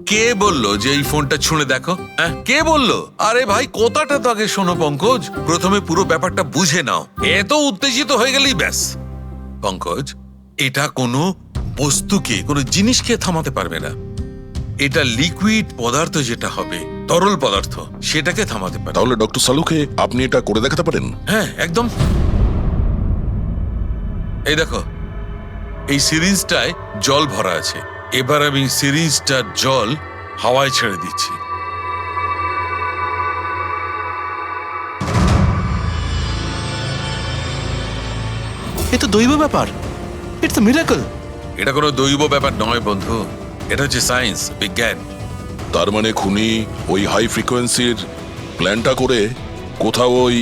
কে বললো যে এই ফোনটা ছুঁড়ে দেখো? হ্যাঁ, কে বললো? আরে ভাই, কথাটা তো আগে শোনো পঙ্কজ, প্রথমে পুরো ব্যাপারটা বুঝে নাও। এত উত্তেজিত হয়ে গেলেই ব্যাস। পঙ্কজ, এটা কোনো বস্তুকে, কোনো জিনিসকে থামাতে পারবে না। এটা লিকুইড পদার্থ, যেটা হবে তরল পদার্থ, সেটাকে থামাতে পারে। তাহলে ডক্টর সালুকে আপনি এটা করে দেখাতে পারেন? হ্যাঁ একদম। এই দেখো, এই সিরিঞ্জটায় জল ভরা আছে। এবার আমি সিরিঞ্জটার জল হাওয়ায় ছেড়ে দিচ্ছি। এ তো দৈব ব্যাপার। It's a miracle. এটা কোনো দৈব ব্যাপার নয় বন্ধু, এটা হচ্ছে সায়েন্স, বিজ্ঞান। তার মানে খুনি ওই হাই ফ্রিকোয়েন্সির প্ল্যানটা করে কোথাও ওই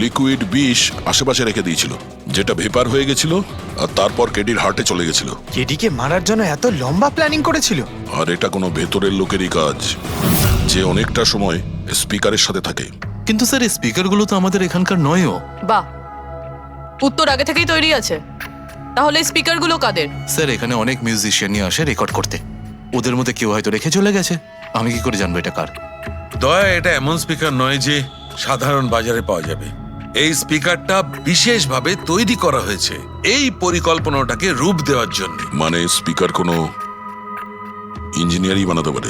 লিকুইড বিষ আশেপাশে রেখে দিয়েছিল, যেটা ভেপার হয়ে গেছিল, আর তারপর কেডির হার্টে চলে গেছিল। কেডিকে মারার জন্য এত লম্বা প্ল্যানিং করেছিল? আর এটা কোনো ভেতরের লোকেরই কাজ, যে অনেকটা সময় স্পিকারের সাথে থাকে। কিন্তু স্যার এই স্পিকারগুলো তো আমাদের এখানকার নয়ও। বাহ, উত্তর আগে থেকেই তৈরি আছে। তাহলে স্পিকারগুলো কাদের? স্যার এখানে অনেক মিউজিশিয়ানই আসে রেকর্ড করতে, ওদের মধ্যে কেউ হয়তো রেখে চলে গেছে। আমি কি করে জানবো এটা কার? দয়া, এটা এমন স্পিকার নয় যে সাধারণ বাজারে পাওয়া যাবে। এই স্পিকারটা বিশেষভাবে তৈরি করা হয়েছে এই পরিকল্পনাটাকে রূপ দেওয়ার জন্য। মানে স্পিকার কোনো ইঞ্জিনিয়ারই বানাতে পারে?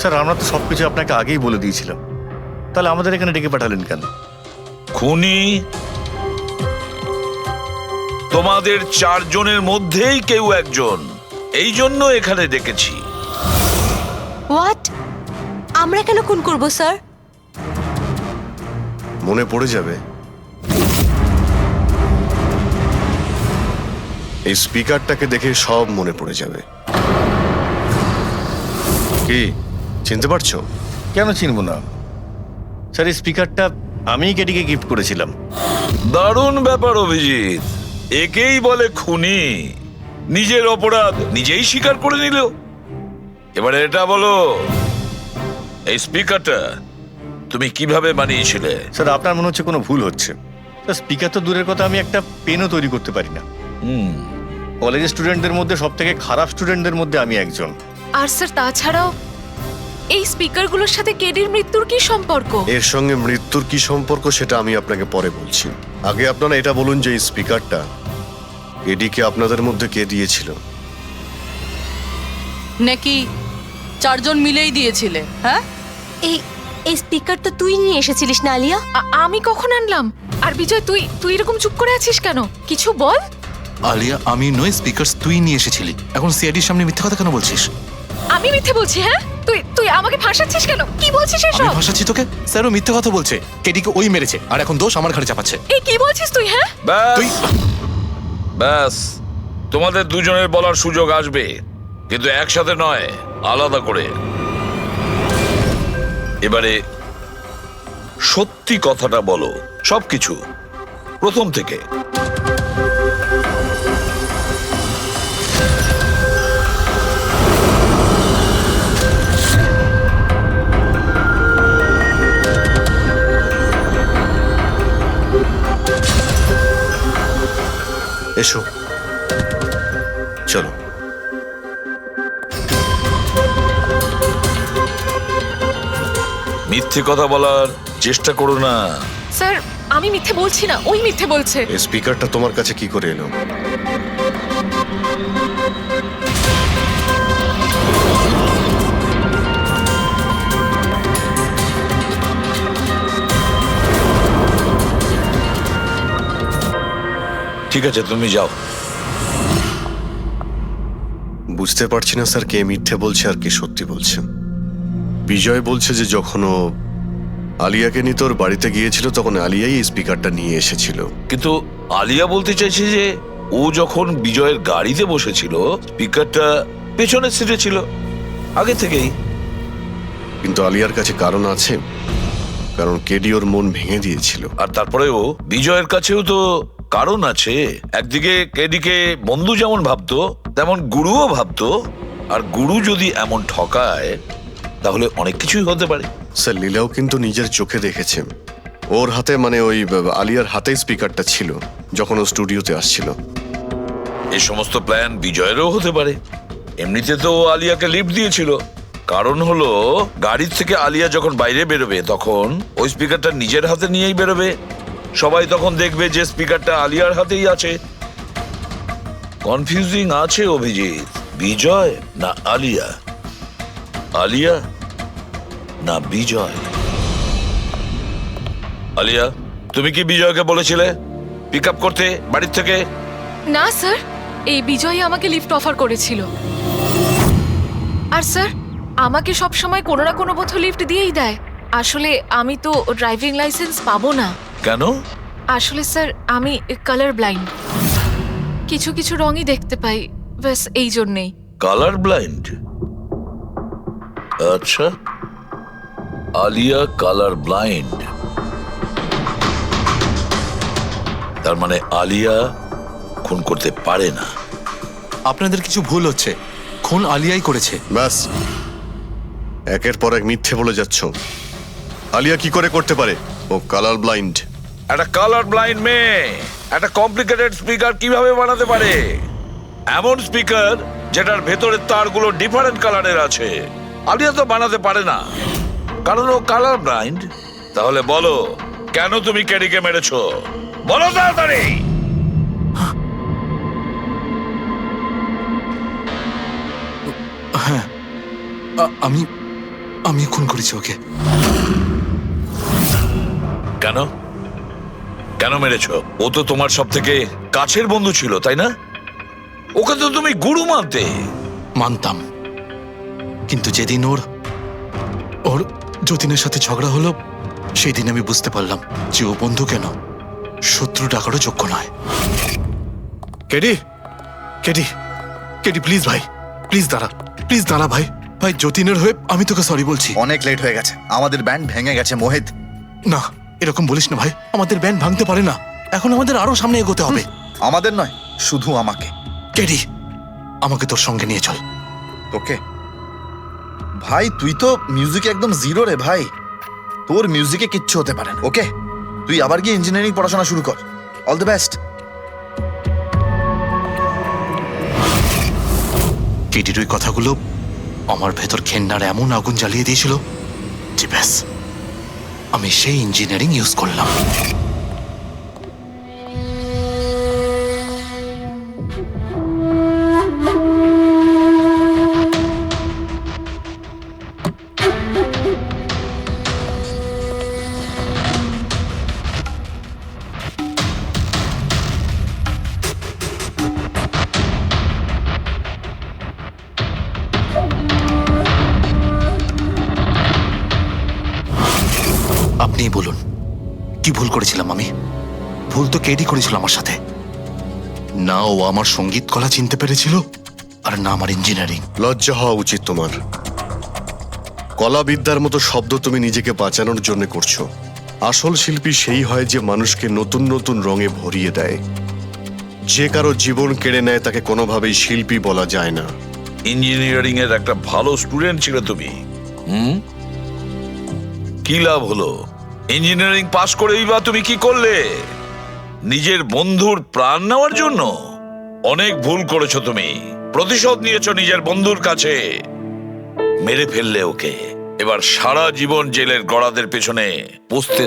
স্যার আমরা তো সবকিছু আপনাকে আগেই বলে দিয়েছিলাম, তাহলে আমাদের এখানে ডেকে পাঠালেন কেন? খুনি তোমাদের চারজনের মধ্যেই কেউ একজন, এই জন্য এখানে ডেকেছি। হোয়াট? আমরা কেন খুন করব স্যার? মনে পড়ে যাবে। এই স্পিকারটাকে দেখে সব মনে পড়ে যাবে। কি চিনতে পারছো? কেন চিনবো না স্যার? এই স্পিকারটা আমিই কেডিকে গিফট করেছিলাম। দারুণ ব্যাপার অভিজিৎ, একেই বলে খুনি। নিজের অপরাধ নিজেই স্বীকার করে নিল। এবারে এটা বলো, এই স্পিকারটা তুমি কিভাবে বানিয়েছিলে? স্যার আপনার মনে হচ্ছে কোনো ভুল হচ্ছে। স্যার স্পিকার তো দূরের কথা, আমি একটা পেনও তৈরি করতে পারি না। কলেজের স্টুডেন্টদের মধ্যে সব থেকে খারাপ স্টুডেন্টদের মধ্যে আমি একজন। আর স্যার তাছাড়াও এই স্পিকারগুলোর সাথে কেডির মৃত্যুর কি সম্পর্ক? এর সঙ্গে মৃত্যুর কি সম্পর্ক সেটা আমি আপনাকে পরে বলছি। আগে আপনারা এটা বলুন যে এই স্পিকারটা এডিকে আপনাদের মধ্যে কে দিয়েছিল? নাকি চারজন মিলেই দিয়েছিলে? হ্যাঁ, এই স্পিকার তো তুই নিয়ে এসেছিলিস না আলিয়া? আমি কখন আনলাম? আর বিজয় তুই এরকম চুপ করে আছিস কেন? কিছু বল। আলিয়া, আমি নয়, স্পিকার তুই নিয়ে এসেছিলি। এখন সিআইডির সামনে মিথ্যা কথা কেন বলছিস? আমি মিথ্যে বলছি? হ্যাঁ, তুই আমাকে ফাঁসাচ্ছিস কেন? কি বলছিস এসব? আমি ফাঁসাচ্ছি তোকে? স্যারও মিথ্যা কথা বলছে। কেডিকে ওই মেরেছে আর এখন দোষ আমার ঘাড়ে চাপাচ্ছে। এই কি বলছিস তুই? হ্যাঁ, ব্যাস, তোমাদের দুজনের বলার সুযোগ আসবে, কিন্তু একসাথে নয়, আলাদা করে। এবারে সত্যি কথাটা বলো, সবকিছু প্রথম থেকে। এসো, চলো। মিথ্যে কথা বলার চেষ্টা করো না। স্যার আমি মিথ্যে বলছি না, ওই মিথ্যে বলছে। এই স্পিকারটা তোমার কাছে কি করে এলো? ঠিক আছে, তুমি যাও। বুঝতে পারছি না স্যার, কে মিথ্যে বলছে আর কে সত্যি বলছে। বিজয় বলছে যে যখন ও আলিয়াকে নিয়ে তোর বাড়িতে গিয়েছিল তখন আলিয়াই এই স্পিকারটা নিয়ে এসেছিল। কিন্তু আলিয়া বলতে চাইছে যে ও যখন বিজয়ের গাড়িতে বসেছিল স্পিকারটা পেছনের সিটে ছিল আগে থেকেই। কিন্তু আলিয়ার কাছে কারণ আছে, কারণ কেডি ওর মন ভেঙে দিয়েছিল। আর তারপরেও বিজয়ের কাছেও তো কারণ আছে। একদিকে কেডিকে বন্ধু যেমন ভাবতো তেমন গুরুও ভাবতো, আর গুরু যদি এমন ঠকায় তাহলে অনেক কিছুই হতে পারে। স্যার লীলাও কিন্তু নিজের চোখে দেখেছে, ওর হাতে মানে ওই আলিয়ার হাতে স্পিকারটা ছিল যখন ও স্টুডিওতে আসছিল। এই সমস্ত প্ল্যান বিজয়েরও হতে পারে। এমনিতে তো ও আলিয়াকে লিফট দিয়েছিল, কারণ হলো গাড়ির থেকে আলিয়া যখন বাইরে বেরোবে তখন ওই স্পিকারটা নিজের হাতে নিয়েই বেরোবে। সবাই তখন দেখবে যে স্পিকারটা আলিয়ার হাতেই আছে। কনফিউজিং আছে অভিজিৎ। বিজয় না আলিয়া, আলিয়া না বিজয়। আলিয়া, তুমি কি বিজয়কে বলেছিলে পিক আপ করতে বাড়ির থেকে? না স্যার, এই বিজয় আমাকে লিফট অফার করেছিল। আর স্যার আমাকে সব সময় কোনো না কোনো পথে লিফট দিয়েই দেয়। আসলে আমি তো ড্রাইভিং লাইসেন্স পাবো না। কেন? আসলে স্যার আমি কালার ব্লাইন্ড, কিছু কিছু রঙই দেখতে পাই, ব্যাস এই জন্যেই। Colour blind? আচ্ছা, আলিয়া কালার ব্লাইন্ড, তার মানে আলিয়া খুন করতে পারে না। আপনাদের কিছু ভুল হচ্ছে, খুন আলিয়াই করেছে। ব্যাস, একের পর এক মিথ্যে বলে যাচ্ছ। আলিয়া কি করে করতে পারে? ও কালার ব্লাইন্ড। একটা কালার ব্লাইন্ড মেয়ে একটা কমপ্লিকেটেড স্পিকার কিভাবে বানাতে পারে? এমন স্পিকার যেটার ভেতরের তারগুলো ডিফারেন্ট কালারের আছে। আলিয়া তো বানাতে পারে না, কারণ ও কালার ব্লাইন্ড। তাহলে বলো, কেন তুমি কেডিকে মেরেছো? বলো তাড়াতাড়ি। হ্যাঁ, আমি খুন করেছি ওকে। কেন কেন মেরেছো? ও তো তোমার সব থেকে কাছের বন্ধু ছিল, তাই না? ওকে তো তুমি গুরু মানতে। মানতাম, কিন্তু যেদিন ওর যতীনের সাথে ঝগড়া হলো সেই দিন আমি বুঝতে পারলাম যে ও বন্ধু কেন শত্রু ডাকারও যোগ্য নয়। কেডি কেডি কেডি প্লিজ ভাই, প্লিজ দাঁড়া ভাই। ভাই যতীনের হয়ে আমি তোকে সরি বলছি। অনেক লেট হয়ে গেছে, আমাদের ব্যান্ড ভেঙে গেছে মোহিত। না এরকম বলিস না ভাই, আমাদের ব্যান্ড ভাঙতে পারে না। এখন আমাদের আরো সামনে এগোতে হবে। আমাদের নয়, শুধু আমাকে। কেডি আমাকে তোর সঙ্গে নিয়ে চল। তোকে? ভাই তুই তো মিউজিকে একদম জিরো রে ভাই, তোর মিউজিকে কিচ্ছু হতে পারে না। ওকে, তুই আবার গিয়ে ইঞ্জিনিয়ারিং পড়াশোনা শুরু কর। All the best. কেডির ওই কথাগুলো আমার ভেতর ঘেন্নার এমন আগুন জ্বালিয়ে দিয়েছিল যে ব্যাস আমি সেই ইঞ্জিনিয়ারিং ইউজ করলাম। আপনিই বলুন কি ভুল করেছিলাম আমি? ভুল তো কেডি করেছিল আমার সাথে। না ও আমার সঙ্গীত কলা চিনতে পেরেছিল, আর না আমার ইঞ্জিনিয়ারিং। লজ্জা হওয়া উচিত তোমার। কলাবিদ্যার মতো শব্দ তুমি নিজেকে বাঁচানোর জন্য করছো। আসল শিল্পী সেই হয় যে মানুষকে নতুন নতুন রঙে ভরিয়ে দেয়। যে কারো জীবন কেড়ে নেয় তাকে কোনোভাবেই শিল্পী বলা যায় না। ইঞ্জিনিয়ারিং এর একটা ভালো স্টুডেন্ট ছিল তুমি। কি লাভ হলো? ইঞ্জিনিয়ারিং পাশ করেই বা তুমি কি করলে? নিজের বন্ধুর প্রাণ নেওয়ার জন্য? অনেক ভুল করেছো তুমি। প্রতিশোধ নিয়েছো নিজের বন্ধুর কাছে। মেরে ফেললে ওকে। এবার সারা জীবন জেলের গড়াদের পেছনে পুষতে